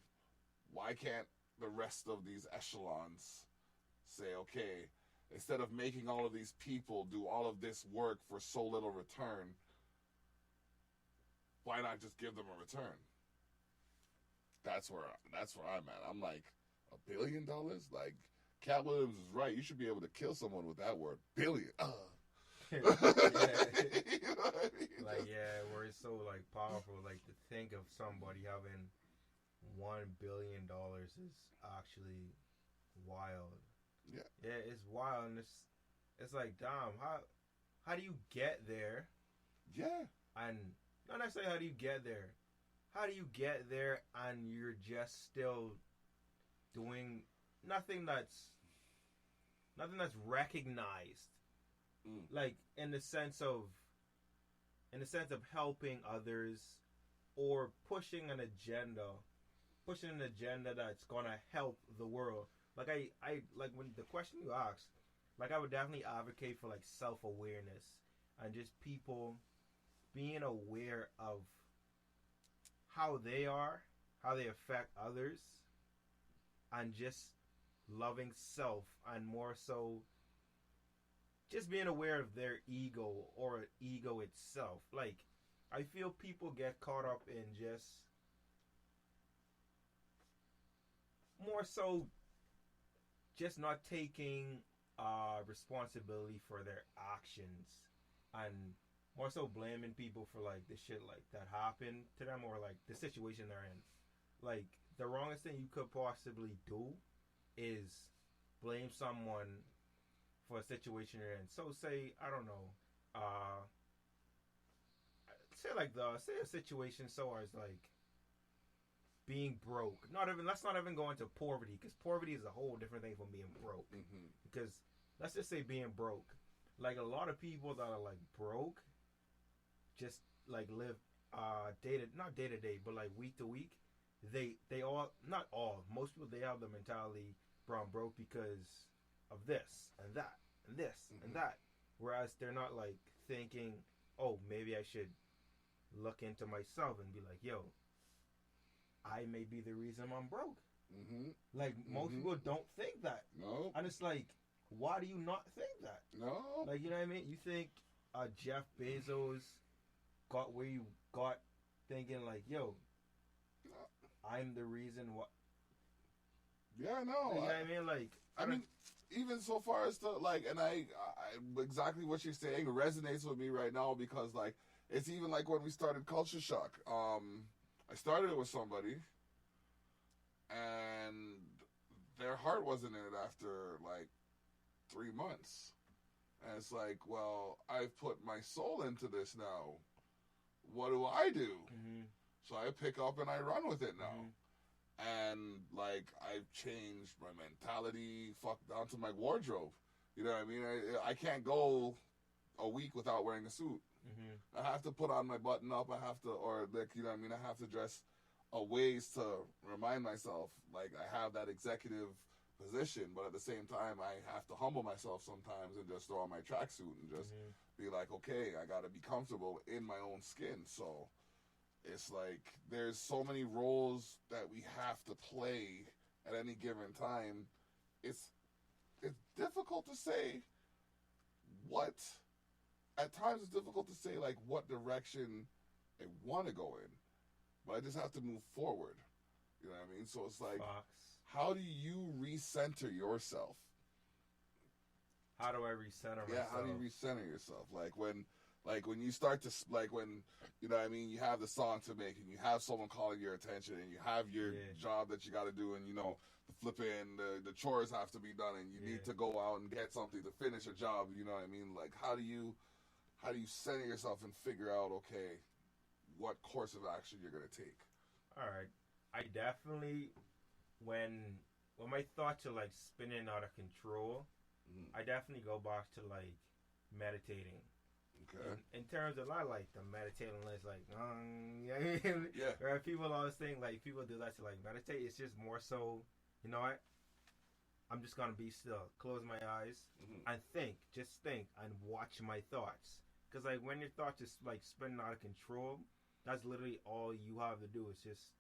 why can't the rest of these echelons say, okay, instead of making all of these people do all of this work for so little return, why not just give them a return? That's where I'm at. I'm like, $1 billion? Like, Cat Williams is right. You should be able to kill someone with that word. Billion. Yeah. You know what I mean? Like, yeah, where it's so like like powerful. Like to think of somebody having $1 billion is actually wild. Yeah. Yeah, it's wild, and it's like, damn, how do you get there? Yeah. And not necessarily how do you get there. How do you get there and you're just still doing nothing that's recognized, like in the sense of helping others or pushing an agenda that's gonna help the world. Like I like when the question you asked, like I would definitely advocate for like self-awareness and just people being aware of how they are, how they affect others, and just loving self, and more so just being aware of their ego or ego itself. Like I feel people get caught up in just more so just not taking responsibility for their actions, and more so blaming people for like the shit like that happened to them or like the situation they're in. Like the wrongest thing you could possibly do is blame someone for a situation you're in. So say, I don't know, say a situation so as like being broke. Let's not even go into poverty, because poverty is a whole different thing from being broke. Mm-hmm. Because let's just say being broke. Like a lot of people that are like broke just like live not day to day, but like week to week. They all, not all, most people, they have the mentality I'm broke because of this and that and this and that. Whereas they're not like thinking, oh, maybe I should look into myself and be like, yo, I may be the reason I'm broke. Like most people don't think that. No. And it's like, why do you not think that? No. Like, you know what I mean? You think Jeff Bezos got where you got thinking like, yo, I'm the reason what. Yeah, no. You know what I mean? Like, I mean, even so far as to like, and I exactly what you're saying resonates with me right now, because like it's even like when we started Culture Shock. I started it with somebody, and their heart wasn't in it after like 3 months, and it's like, well, I've put my soul into this now. What do I do? So I pick up and I run with it now. And like I've changed my mentality, down to my wardrobe. You know what I mean? I can't go a week without wearing a suit. I have to put on my button up. I have to, or like, you know what I mean? I have to dress a ways to remind myself like I have that executive position, but at the same time I have to humble myself sometimes and just throw on my tracksuit and just be like, okay, I got to be comfortable in my own skin. So it's like there's so many roles that we have to play at any given time. It's difficult to say what. At times it's difficult to say like what direction I want to go in, but I just have to move forward. You know what I mean? So it's like, how do you recenter yourself? How do I recenter myself? Yeah, how do you recenter yourself? Like when you start to, like when, you know what I mean, you have the song to make and you have someone calling your attention and you have your job that you got to do, and, you know, the flipping, the chores have to be done, and you need to go out and get something to finish a job, you know what I mean? Like, how do you center yourself and figure out, okay, what course of action you're going to take? All right. I definitely, when my thoughts are, like, spinning out of control, I definitely go back to, like, meditating. Okay. In terms of, I like the meditating list, like, yeah. Right? People always think, like, people do that to, like, meditate. It's just more so, you know what? I'm just going to be still. Close my eyes and just think and watch my thoughts. Because, like, when your thoughts is, like, spinning out of control, that's literally all you have to do is just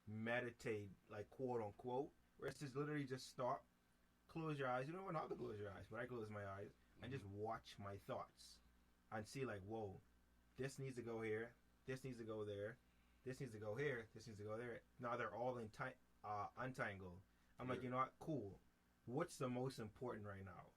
meditate, like, quote unquote, where it's just literally just stop, close your eyes. You don't even have to close your eyes, but I close my eyes and just watch my thoughts and see, like, whoa, this needs to go here, this needs to go there, this needs to go here, this needs to go there. Now they're all untangled. I'm like, you know what? Cool. What's the most important right now?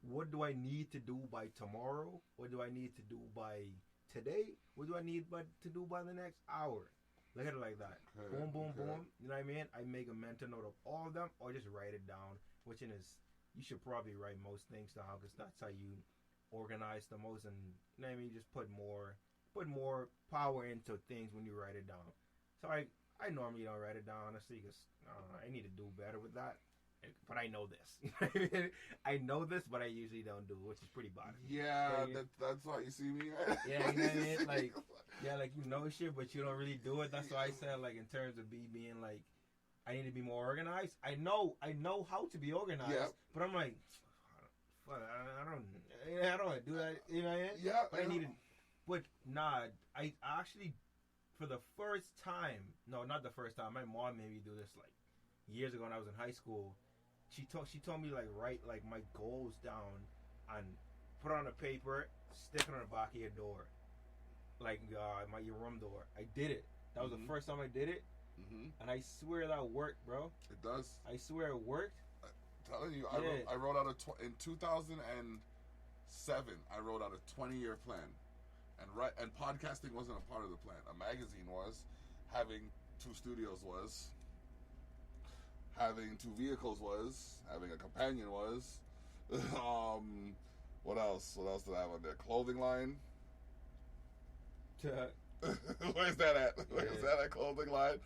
What do I need to do by tomorrow? What do I need to do by today, what do I need to do by the next hour? Look at it like that. Okay, Boom, boom, okay. boom. You know what I mean? I make a mental note of all of them, or just write it down. Which is, you should probably write most things down because that's how you organize the most. And you know what I mean? Just put more power into things when you write it down. So I normally don't write it down honestly because I need to do better with that. But I know this. I know this, but I usually don't do it, which is pretty bad. Yeah, that's why you see me. Right? Yeah, you know what I mean? Like, yeah, like you know shit, but you don't really do it. That's why I said, like, in terms of being like, I need to be more organized. I know how to be organized, but I'm like, I don't want to do that. You know what I mean? Yeah. But I need to. But nah, I actually, for the first time, no, not the first time. My mom made me do this like years ago when I was in high school. She told me like write like my goals down and put it on a paper, stick it on the back of your door, like your room door. I did it. That was the first time I did it, and I swear that worked, bro. It does. I swear it worked. I'm telling you, Yeah. I wrote out in 2007. I wrote out a 20-year plan, and podcasting wasn't a part of the plan. A magazine was, having 2 studios was. Having 2 vehicles was, having a companion was. What else? What else did I have on there? Clothing line. Where's that at? Where's that at? Clothing line.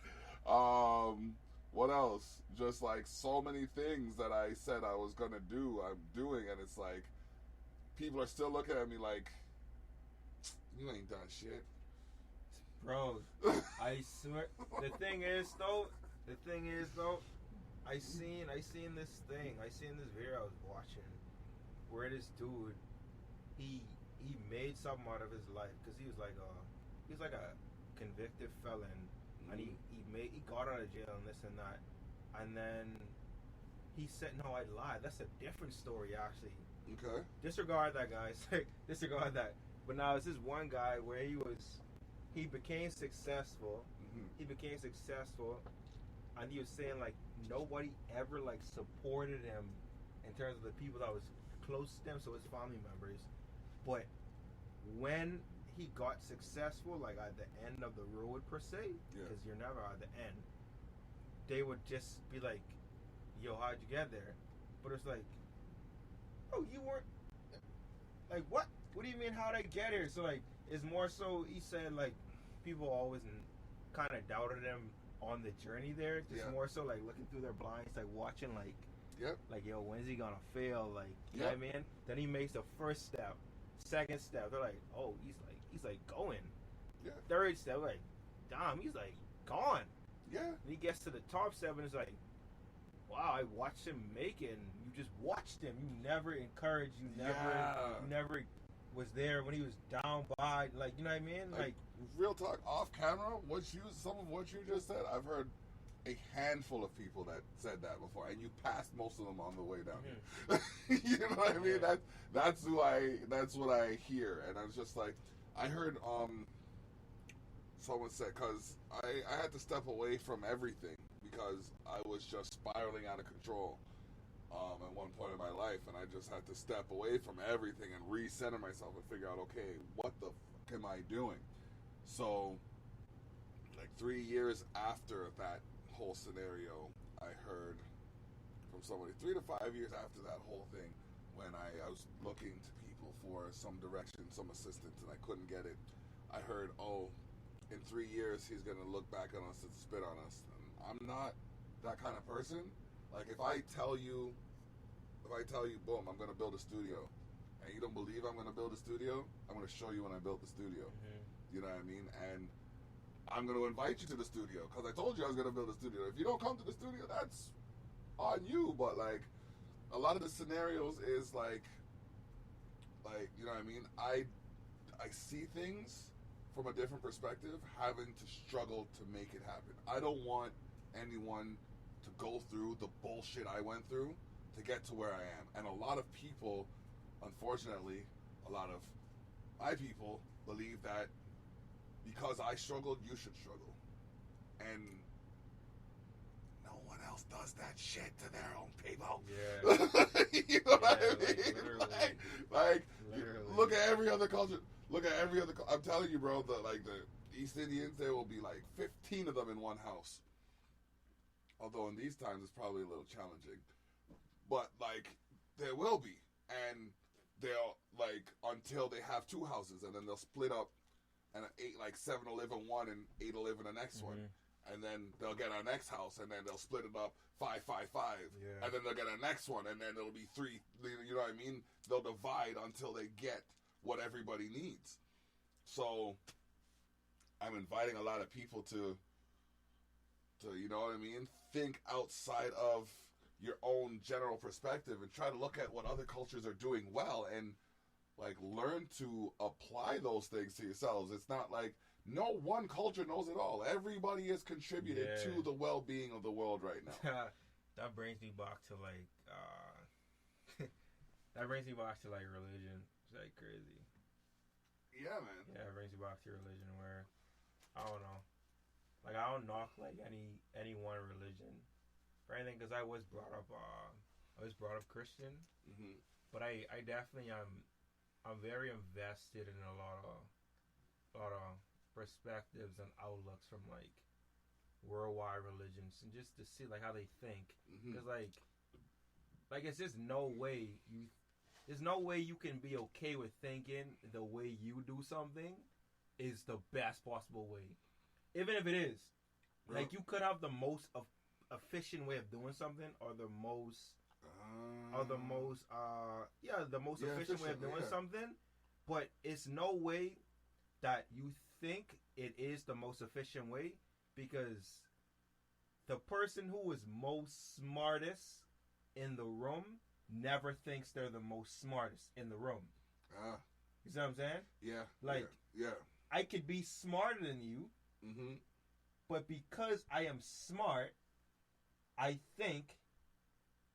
What else? Just like so many things that I said I was gonna do, I'm doing, and it's like people are still looking at me like, you ain't done shit, bro. I swear. The thing is though. I seen this thing. I seen this video I was watching where this dude he made something out of his life because he was like a convicted felon, and he got out of jail and this and that, and then he said, no, I lied. That's a different story actually. Okay. Disregard that, guys. Disregard that. But now it's this one guy where he became successful. He became successful. And he was saying like nobody ever like supported him in terms of the people that was close to him, so his family members. But when he got successful, like at the end of the road per se, because you're never at the end, they would just be like, "Yo, how'd you get there?" But it's like, "Oh, you weren't." Like what? What do you mean? How'd I get here? So like, it's more so. He said like people always kind of doubted him on the journey there, just more so like looking through their blinds, like watching like yo, when's he gonna fail, like you know what I mean? Then he makes the first step, second step, they're like, oh, he's like going, third step, like damn, he's like gone, and he gets to the top step and it's like, wow, I watched him make it, and you just watched him, you never encouraged, you never was there when he was down by, like, you know what I mean? Like real talk, off camera, some of what you just said, I've heard a handful of people that said that before, and you passed most of them on the way down here. You know what I mean? That's what I hear, and I was just like, I heard someone said, because I had to step away from everything because I was just spiraling out of control. At one point in my life, and I just had to step away from everything and recenter myself and figure out, okay, what the fuck am I doing? So, like 3 years after that whole scenario, I heard from somebody, 3 to 5 years after that whole thing, when I was looking to people for some direction, some assistance, and I couldn't get it, I heard, oh, in 3 years he's going to look back on us and spit on us. And I'm not that kind of person. Like, if I tell you, boom, I'm going to build a studio, and you don't believe I'm going to build a studio, I'm going to show you when I built the studio. You know what I mean? And I'm going to invite you to the studio, because I told you I was going to build a studio. If you don't come to the studio, that's on you. But, like, a lot of the scenarios is, like, you know what I mean? I see things from a different perspective, having to struggle to make it happen. I don't want anyone to go through the bullshit I went through to get to where I am. And a lot of people, unfortunately, a lot of my people believe that because I struggled, you should struggle. And no one else does that shit to their own people. Yeah. You know what I mean? Literally. Like, look at every other culture. Look at every other. I'm telling you, bro. The East Indians, there will be like 15 of them in one house. Although in these times it's probably a little challenging, but like there will be, and they'll like until they have two houses, and then they'll split up, and seven will live in one, and eight will live in the next one, and then they'll get our next house, and then they'll split it up 5, 5, 5, and then they'll get our next one, and then it'll be 3. You know what I mean? They'll divide until they get what everybody needs. So I'm inviting a lot of people to you know what I mean, think outside of your own general perspective and try to look at what other cultures are doing well and like learn to apply those things to yourselves. It's not like no one culture knows it all. Everybody has contributed to the well-being of the world right now. That brings me back to like religion. It's like crazy. Yeah, man. Yeah, it brings me back to religion where I don't know. Like I don't knock like any one religion or anything because I was brought up Christian, but I definitely I'm very invested in a lot of perspectives and outlooks from like worldwide religions and just to see like how they think because like it's just there's no way you can be okay with thinking the way you do something is the best possible way. Even if it is, like you could have the most efficient way of doing something, or the most efficient way of doing something, but it's no way that you think it is the most efficient way because the person who is most smartest in the room never thinks they're the most smartest in the room. You see what I'm saying? Yeah. Like, I could be smarter than you. But because I am smart, I think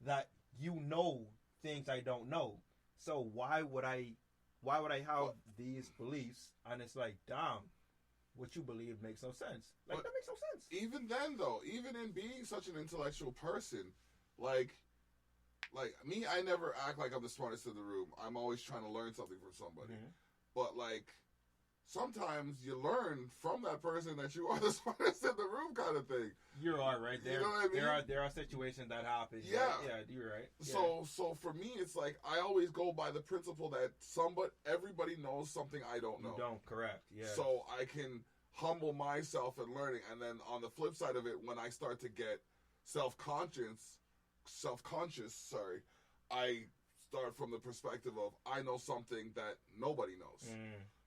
that you know things I don't know. So why would I have these beliefs? And it's like, damn, what you believe makes no sense. Like that makes no sense. Even then, though, even in being such an intellectual person, like me, I never act like I'm the smartest in the room. I'm always trying to learn something from somebody. But like, sometimes you learn from that person that you are the smartest in the room, kind of thing. You're right there. You know what I mean? There are situations that happen. Yeah, right? You're right. Yeah. So for me, it's like I always go by the principle that everybody knows something I don't know. You don't, correct? Yeah. So I can humble myself in learning, and then on the flip side of it, when I start to get self-conscious, I start from the perspective of I know something that nobody knows.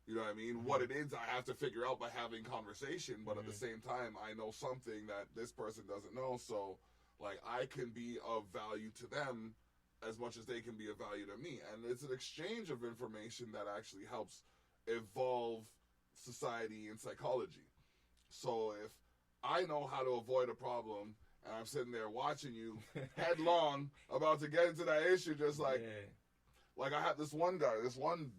You know what I mean? What it is, I have to figure out by having conversation, but at the same time, I know something that this person doesn't know, so, like, I can be of value to them as much as they can be of value to me. And it's an exchange of information that actually helps evolve society and psychology. So if I know how to avoid a problem, and I'm sitting there watching you headlong about to get into that issue, just like, like I had this one guy, this one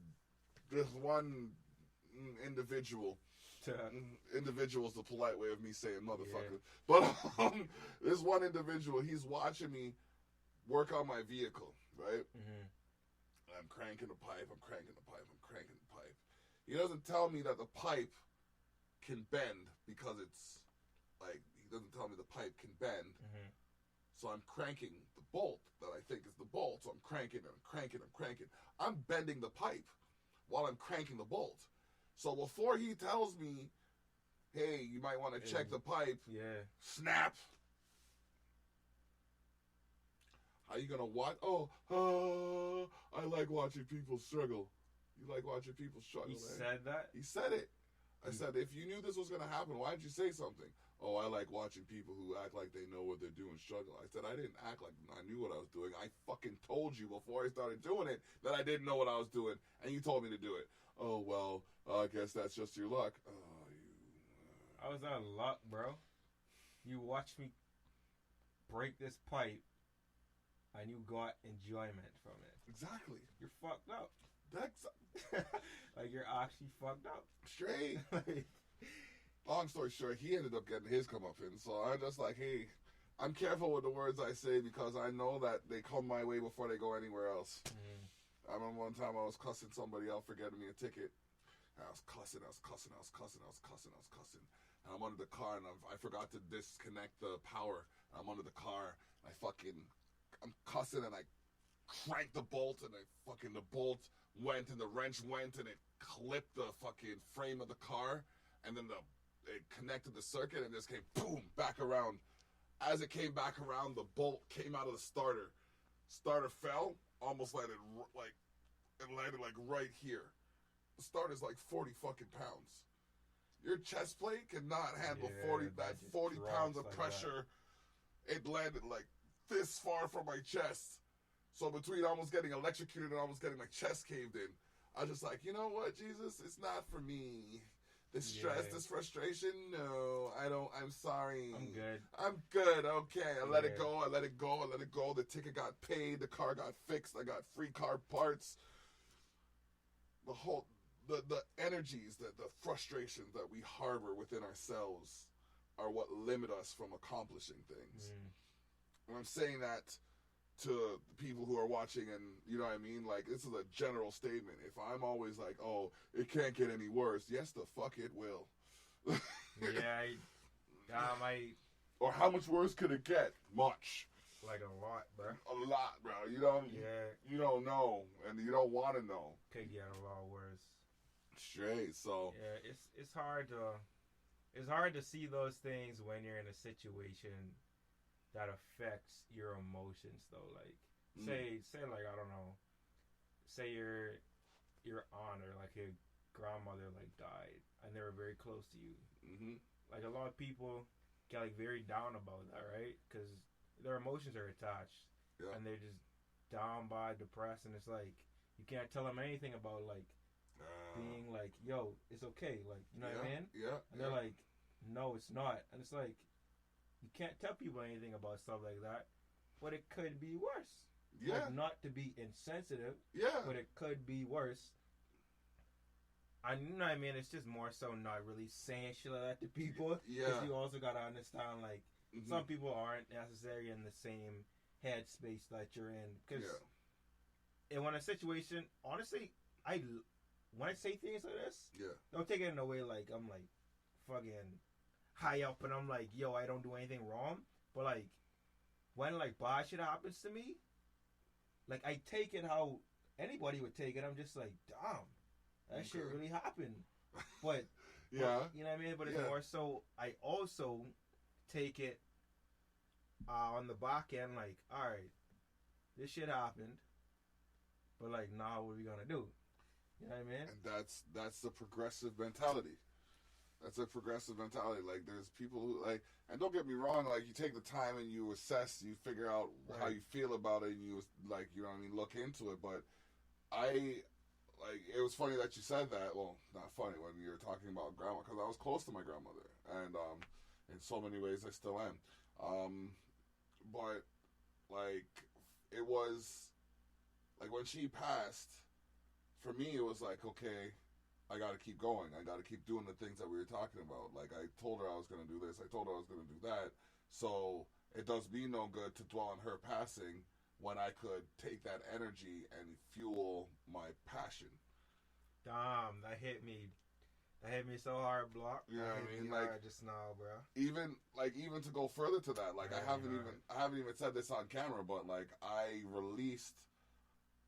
individual. Individual is the polite way of me saying motherfucker. But this one individual, he's watching me work on my vehicle, right? I'm cranking the pipe. He doesn't tell me that the pipe can bend because it's like, he doesn't tell me the pipe can bend. So I'm cranking the bolt that I think is the bolt. So I'm cranking. I'm bending the pipe while I'm cranking the bolt. So before he tells me, hey, you might want to check the pipe, snap. How you gonna watch? I like watching people struggle. You like watching people struggle. He said that? He said it. I said, if you knew this was gonna happen, why didn't you say something? Oh, I like watching people who act like they know what they're doing struggle. I said, I didn't act like I knew what I was doing. I fucking told you before I started doing it that I didn't know what I was doing, and you told me to do it. Oh, well, I guess that's just your luck. I was out of luck, bro. You watched me break this pipe, and you got enjoyment from it. Exactly. You're fucked up. That's like, you're actually fucked up. Straight. Long story short, he ended up getting his comeuppance. So I'm just like, hey, I'm careful with the words I say because I know that they come my way before they go anywhere else. I remember one time I was cussing somebody out for getting me a ticket. And I was cussing. And I'm under the car, and I forgot to disconnect the power. And I'm under the car, and I'm cussing, and I cranked the bolt, and the bolt went, and the wrench went, and it clipped the fucking frame of the car, and then it connected the circuit, and just came boom back around. As it came back around, the bolt came out of the starter. Starter fell, almost landed right here. The starter's like 40 fucking pounds. Your chest plate cannot handle 40 pounds of pressure. That. It landed like this far from my chest. So between almost getting electrocuted and almost getting my chest caved in, I was just like, you know what, Jesus, it's not for me. This stress, this frustration, no, I don't, I'm sorry. I'm good, okay. I let it go. The ticket got paid, the car got fixed, I got free car parts. The energies, the frustrations that we harbor within ourselves are what limit us from accomplishing things. And I'm saying that to the people who are watching, and you know what I mean, like, this is a general statement. If I'm always like, oh, it can't get any worse, yes the fuck it will. Or how much worse could it get? Much. Like a lot, bro. A lot, bro. You don't know, and you don't want to know. Could get a lot worse. Straight. So yeah, it's hard to see those things when you're in a situation that affects your emotions, though. Like, say like, I don't know, say your aunt or like your grandmother like died and they were very close to you. Like, a lot of people get like very down about that, right? Because their emotions are attached, and they're just down by, depressed, and it's like you can't tell them anything about like being like, yo, it's okay, like, you know what I mean? And they're like, no, it's not, and it's like, you can't tell people anything about stuff like that, but it could be worse. Like, not to be insensitive, but it could be worse. You know what I mean? It's just more so not really saying shit like that to people. Because you also got to understand, like, some people aren't necessarily in the same headspace that you're in. Because when a situation, honestly, when I say things like this, don't take it in a way like I'm like fucking high up and I'm like, yo, I don't do anything wrong. But like, when like bad shit happens to me, like, I take it how anybody would take it. I'm just like, damn, that shit really happened. But you know what I mean? But it's more so, I also take it on the back end, like, alright, this shit happened, but like, now what are we gonna do? You know what I mean? And that's the progressive mentality. That's a progressive mentality. Like, there's people who, like, and don't get me wrong, like, you take the time and you assess, you figure out how you feel about it, and you, like, you know what I mean, look into it. But it was funny that you said that. Well, not funny, when you were talking about grandma, because I was close to my grandmother, and in so many ways I still am. But, like, it was, like, when she passed, for me, it was like, okay, I got to keep going. I got to keep doing the things that we were talking about. Like, I told her I was going to do this. I told her I was going to do that. So it does me no good to dwell on her passing when I could take that energy and fuel my passion. Damn, that hit me. That hit me so hard, Block. You know what I mean? Like, just now, bro. Even to go further to that, like, I haven't even said this on camera, but like, I released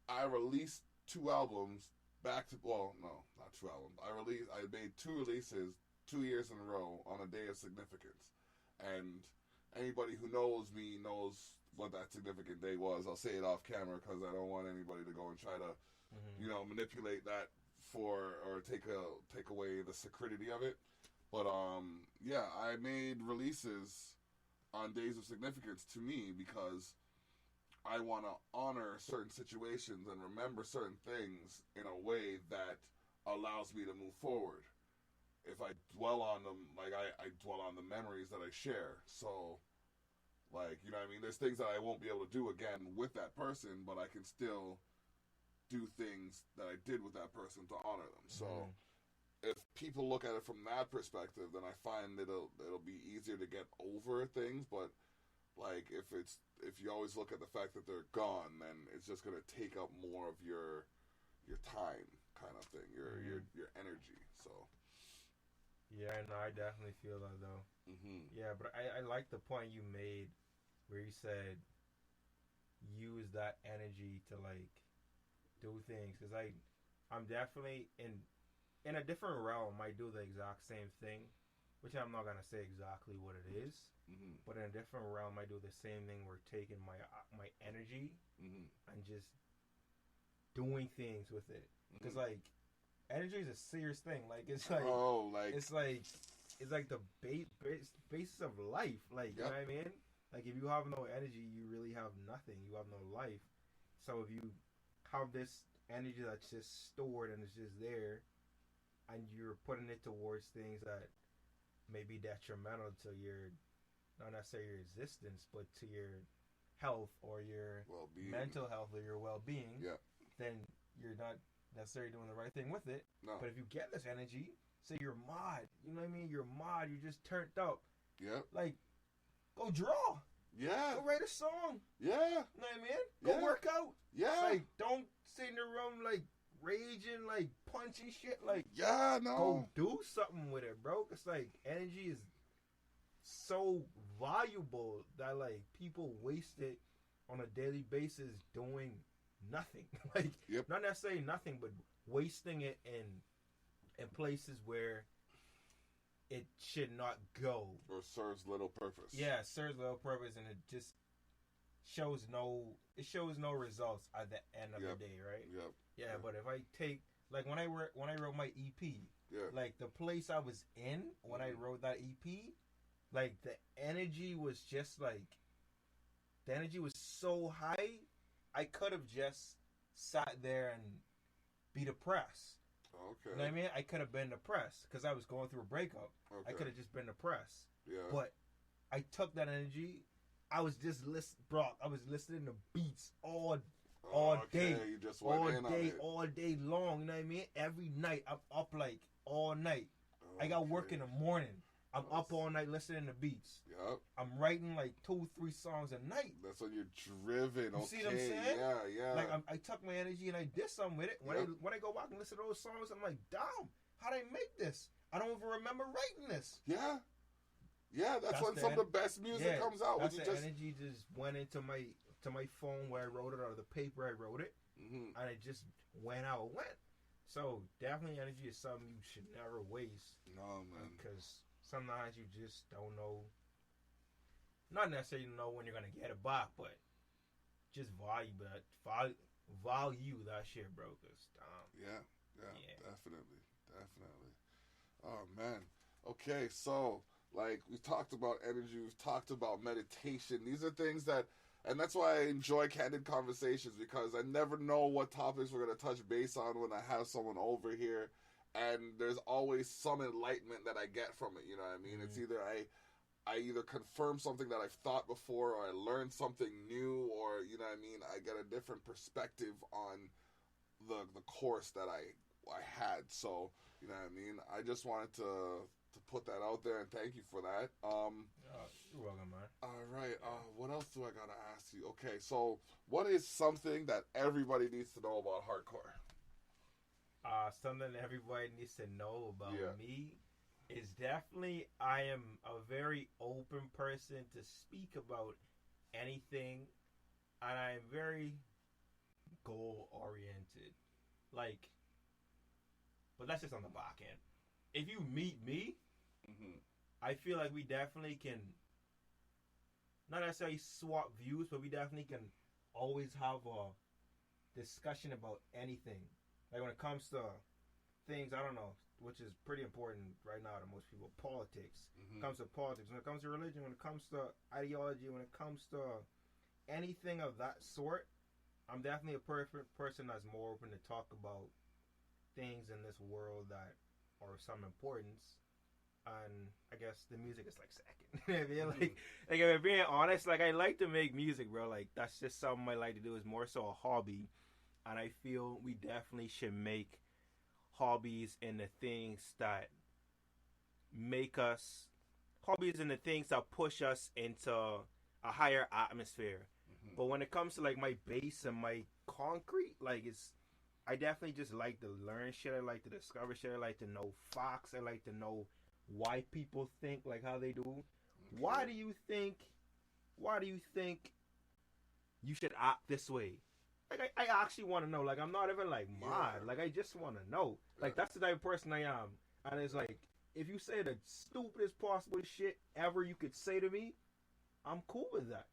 2 albums back to, well, no, not 2 albums. I made 2 releases 2 years in a row on a day of significance. And anybody who knows me knows what that significant day was. I'll say it off camera because I don't want anybody to go and try to, manipulate that or take away the security of it. But I made releases on days of significance to me because I want to honor certain situations and remember certain things in a way that allows me to move forward. If I dwell on them, like, I dwell on the memories that I share. So, like, you know what I mean? There's things that I won't be able to do again with that person, but I can still do things that I did with that person to honor them. So, if people look at it from that perspective, then I find it'll be easier to get over things. But, like, if you always look at the fact that they're gone, then it's just gonna take up more of your time, kind of thing, your energy. Yeah, no, I definitely feel that though. Mm-hmm. Yeah, but I like the point you made where you said use that energy to like do things because I'm definitely in a different realm. I do the exact same thing, which I'm not gonna say exactly what it is, Mm-hmm. but in a different realm, I do the same thing. We're taking my energy Mm-hmm. and just doing things with it because Mm-hmm. like energy is a serious thing. Like it's like Oh, like, it's like it's like the basis of life. Like you know yep, what I mean? Like if you have no energy, you really have nothing. You have no life. So if you have this energy that's just stored and it's just there, and you're putting it towards things that may be detrimental to your not necessarily your existence, but to your health or your well-being. mental health or your well-being, Yeah. then you're not necessarily doing the right thing with it. No. But if you get this energy, say you're mod, you know what I mean? You're mod, you're just turned up. Yep. Like, go draw. Yeah. Go write a song. Yeah. You know what I mean? Go Yeah. work out. Yeah. Like, don't sit in the room like raging, like punching shit. Like, yeah. No. go do something with it, bro. It's like energy is so valuable that like people waste it on a daily basis doing nothing. Like, Yep. not necessarily nothing, but wasting it in places where it should not go. Or serves little purpose. Yeah, it serves little purpose, and shows no results at the end of Yep. the day, right? Yep. Yeah, but if I take like when I wrote my EP, Yeah. like the place I was in when I wrote that EP, like the energy was just like the energy was so high, I could have just sat there and be depressed. Okay. You know what I mean? I could have been depressed because I was going through a breakup. Okay. I could have just been depressed. Yeah. But I took that energy. I was just I was listening to beats all day, You just went all in on day, it. all day long. You know what I mean? Every night I'm up like all night. I got work in the morning. I'm up all night listening to beats. Yep. I'm writing like 2-3 songs a night. That's when you're driven. You Okay. see what I'm saying? Yeah. Yeah. Like I took my energy and I did something with it. When Yep. I go back and listen to those songs, I'm like, damn, how did I make this? I don't even remember writing this. Yeah. Yeah. That's when the some of the best music comes out. When That's you the just. energy just went into my phone where I wrote it or the paper I wrote it, Mm-hmm. and it just went how it went. So definitely energy is something you should never waste. No, man. Because sometimes you just don't know. Not necessarily know when you're gonna get it back, but just value that shit, bro. Cause Yeah. Definitely. Oh man. Okay, so like we talked about energy, we've talked about meditation. These are things that, and that's why I enjoy candid conversations, because I never know what topics we're gonna touch base on when I have someone over here, and there's always some enlightenment that I get from it. You know what I mean? It's either I either confirm something that I've thought before, or I learn something new, or you know what I mean, I get a different perspective on the course that I had. So you know what I mean. I just wanted to put that out there, and thank you for that. you're welcome, man. All right. What else do I gotta ask you? Okay, so what is something that everybody needs to know about HrtCore? Something that everybody needs to know about Yeah. me is definitely I am a very open person to speak about anything, and I'm very goal oriented. Like, but that's just on the back end. If you meet me, Mm-hmm. I feel like we definitely can not necessarily swap views, but we definitely can always have a discussion about anything. Like when it comes to things, I don't know, which is pretty important right now to most people, politics. Mm-hmm. When it comes to politics, when it comes to religion, when it comes to ideology, when it comes to anything of that sort, I'm definitely a perfect person that's more open to talk about things in this world that are of some importance. And I guess the music is like second. You know what I mean? Like if I'm being honest, like I like to make music, bro. Like that's just something I like to do. It's more so a hobby, and I feel we definitely should make hobbies in the things that make us hobbies in the things that push us into a higher atmosphere. Mm-hmm. But when it comes to like my bass and my concrete, like I definitely just like to learn shit. I like to discover shit. I like to know facts. I like to know why people think like how they do. Okay. Why do you think you should act this way? Like I actually want to know. Like I'm not even like mad. Like I just want to know. Like that's the type of person I am. And it's like if you say the stupidest possible shit ever you could say to me, I'm cool with that.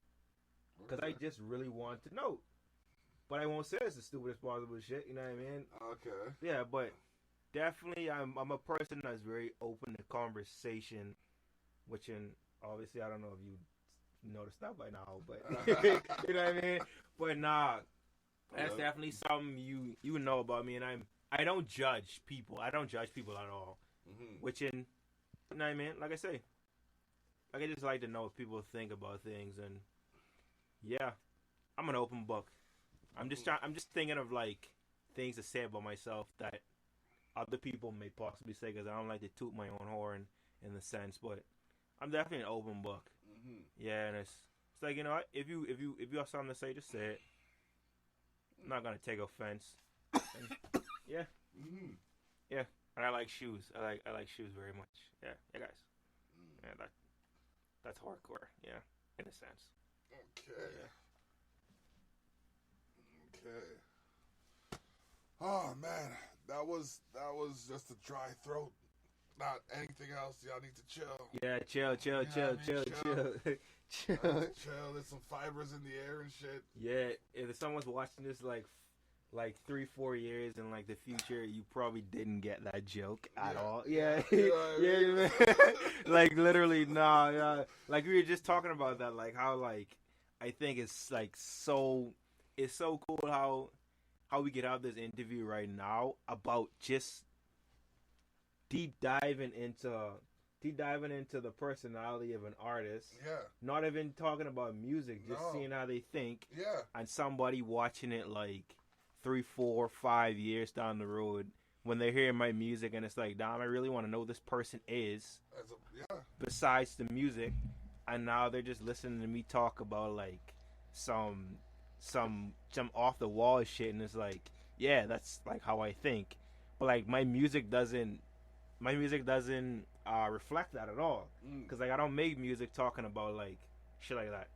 Because I just really want to know. But I won't say it's the stupidest possible shit. You know what I mean? Okay. Yeah, but definitely I'm a person that's very open to conversation, which obviously I don't know if you noticed that by now, but you know what I mean? But nah, that's definitely something you know about me, and I don't judge people. I don't judge people at all. Mm-hmm. Which you know what I mean? Like I say, like I just like to know what people think about things, and yeah, I'm an open book. I'm just thinking of like things to say about myself that other people may possibly say, because I don't like to toot my own horn in the sense, but I'm definitely an open book. Mm-hmm. Yeah, and it's like, you know what? If you have something to say, just say it. I'm not gonna take offense. And, yeah, yeah. And I like shoes. I like shoes very much. Yeah, guys. Yeah, that's hardcore. Yeah, in a sense. Okay. Yeah. Okay. Oh man, that was just a dry throat. Not anything else. Y'all need to chill. Yeah, chill. Chill. There's some fibers in the air and shit. Yeah, if someone's watching this like 3-4 years in like the future, you probably didn't get that joke at all. Yeah, yeah. Like literally, nah. Yeah. Like we were just talking about that. Like how like I think it's like it's so cool how we could have this interview right now about just deep diving into the personality of an artist. Yeah. Not even talking about music, just seeing how they think. Yeah. And somebody watching it like 3, 4, 5 years down the road when they're hearing my music and it's like, damn, I really want to know who this person is. Besides the music, and now they're just listening to me talk about like some off the wall shit, and it's like, yeah, that's like how I think. But like my music doesn't reflect that at all, because like I don't make music talking about like shit like that.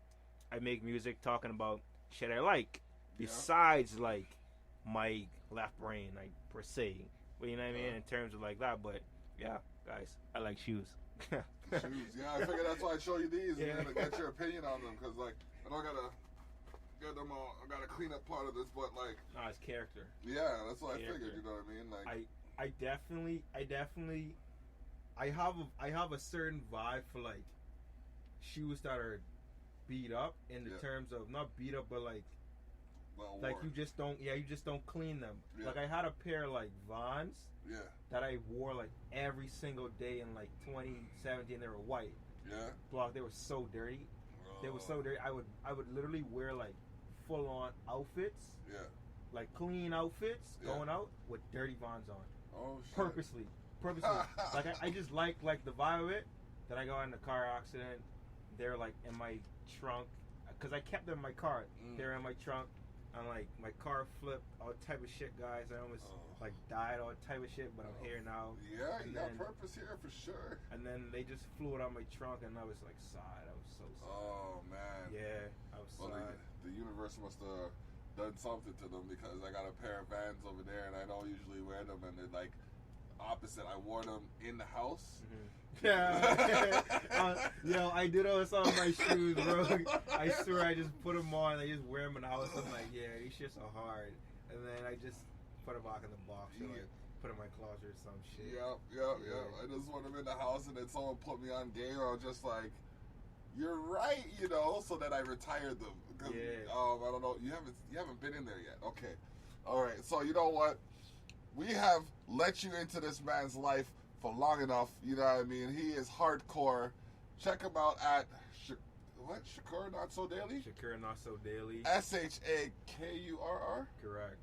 I make music talking about shit I like, besides like my left brain, like per se. But you know what I mean, in terms of like that. But yeah, guys, I like shoes. Shoes, yeah. I figured that's why I show you these, man, to get your opinion on them, because like I don't gotta get them all. I gotta clean up part of this, but like, nah, it's character. Yeah, that's what I figured. You know what I mean? Like, I definitely I have a certain vibe for like shoes that are beat up in the terms of not beat up, but like you just don't clean them. Yeah. Like I had a pair of like Vans that I wore like every single day in like 2017. They were white. Yeah. Block. They were so dirty. They were so dirty. I would literally wear like full on outfits. Yeah. Like clean outfits going out with dirty Vans on. Oh shit. Purposely. Like I just like the vibe of it. Then I got in a car accident. They're like in my trunk, because I kept them in my car. They're in my trunk, and like my car flipped, all type of shit, guys. I almost like died, all type of shit. But I'm here now. Yeah, you got purpose here for sure. And then they just flew it on my trunk, and I was like sad. I was so sad. Oh man. Yeah, I was sad. The universe must have done something to them, because I got a pair of Vans over there, and I don't usually wear them, and they're like opposite. I wore them in the house. Yeah. Yo, I do those on my shoes, bro. I swear, I just put them on. I just wear them in the house. I'm like, yeah, these shits are hard. And then I just put them back in the box, or like put in my closet or some shit. Yep. I just want them in the house, and then someone put me on game. I was just like, you're right, you know. So then I retired them. I don't know. You haven't been in there yet. Okay. All right. So you know what? We have let you into this man's life for long enough. You know what I mean? He is HrtCore. Check him out at HrtCore Not So Daily? HrtCore Not So Daily. SHAKURR? Correct.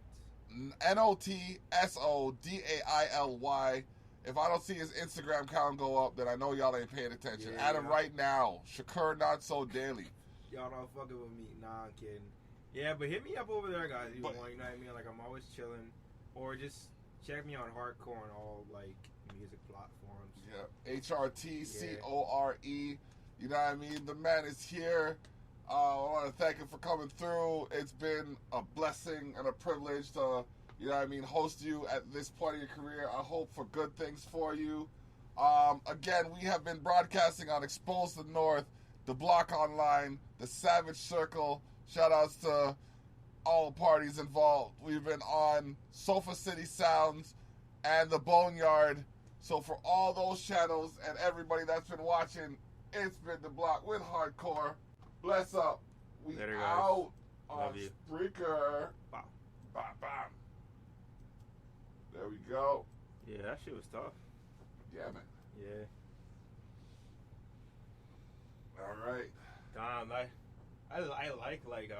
NOTSODAILY. If I don't see his Instagram count go up, then I know y'all ain't paying attention. Add him right now. HrtCore Not So Daily. Y'all not fucking with me. Nah, I'm kidding. Yeah, but hit me up over there, guys. You know what I mean? Like, I'm always chilling. Or just Check me on HrtCore on all like music platforms. Yeah, HrtCore. You know what I mean? The man is here. I want to thank him for coming through. It's been a blessing and a privilege to, you know what I mean, host you at this point of your career. I hope for good things for you. Again, we have been broadcasting on Expose the North, The Block Online, The Savage Circle. Shout outs to all parties involved. We've been on Sofa City Sounds and The Boneyard. So for all those channels and everybody that's been watching, it's been The Block with HrtCore. Bless up. We Later, out guys. on Love you. Spreaker. Wow. Bam, bam. There we go. Yeah, that shit was tough. Yeah, man. Yeah. All right. Damn, I like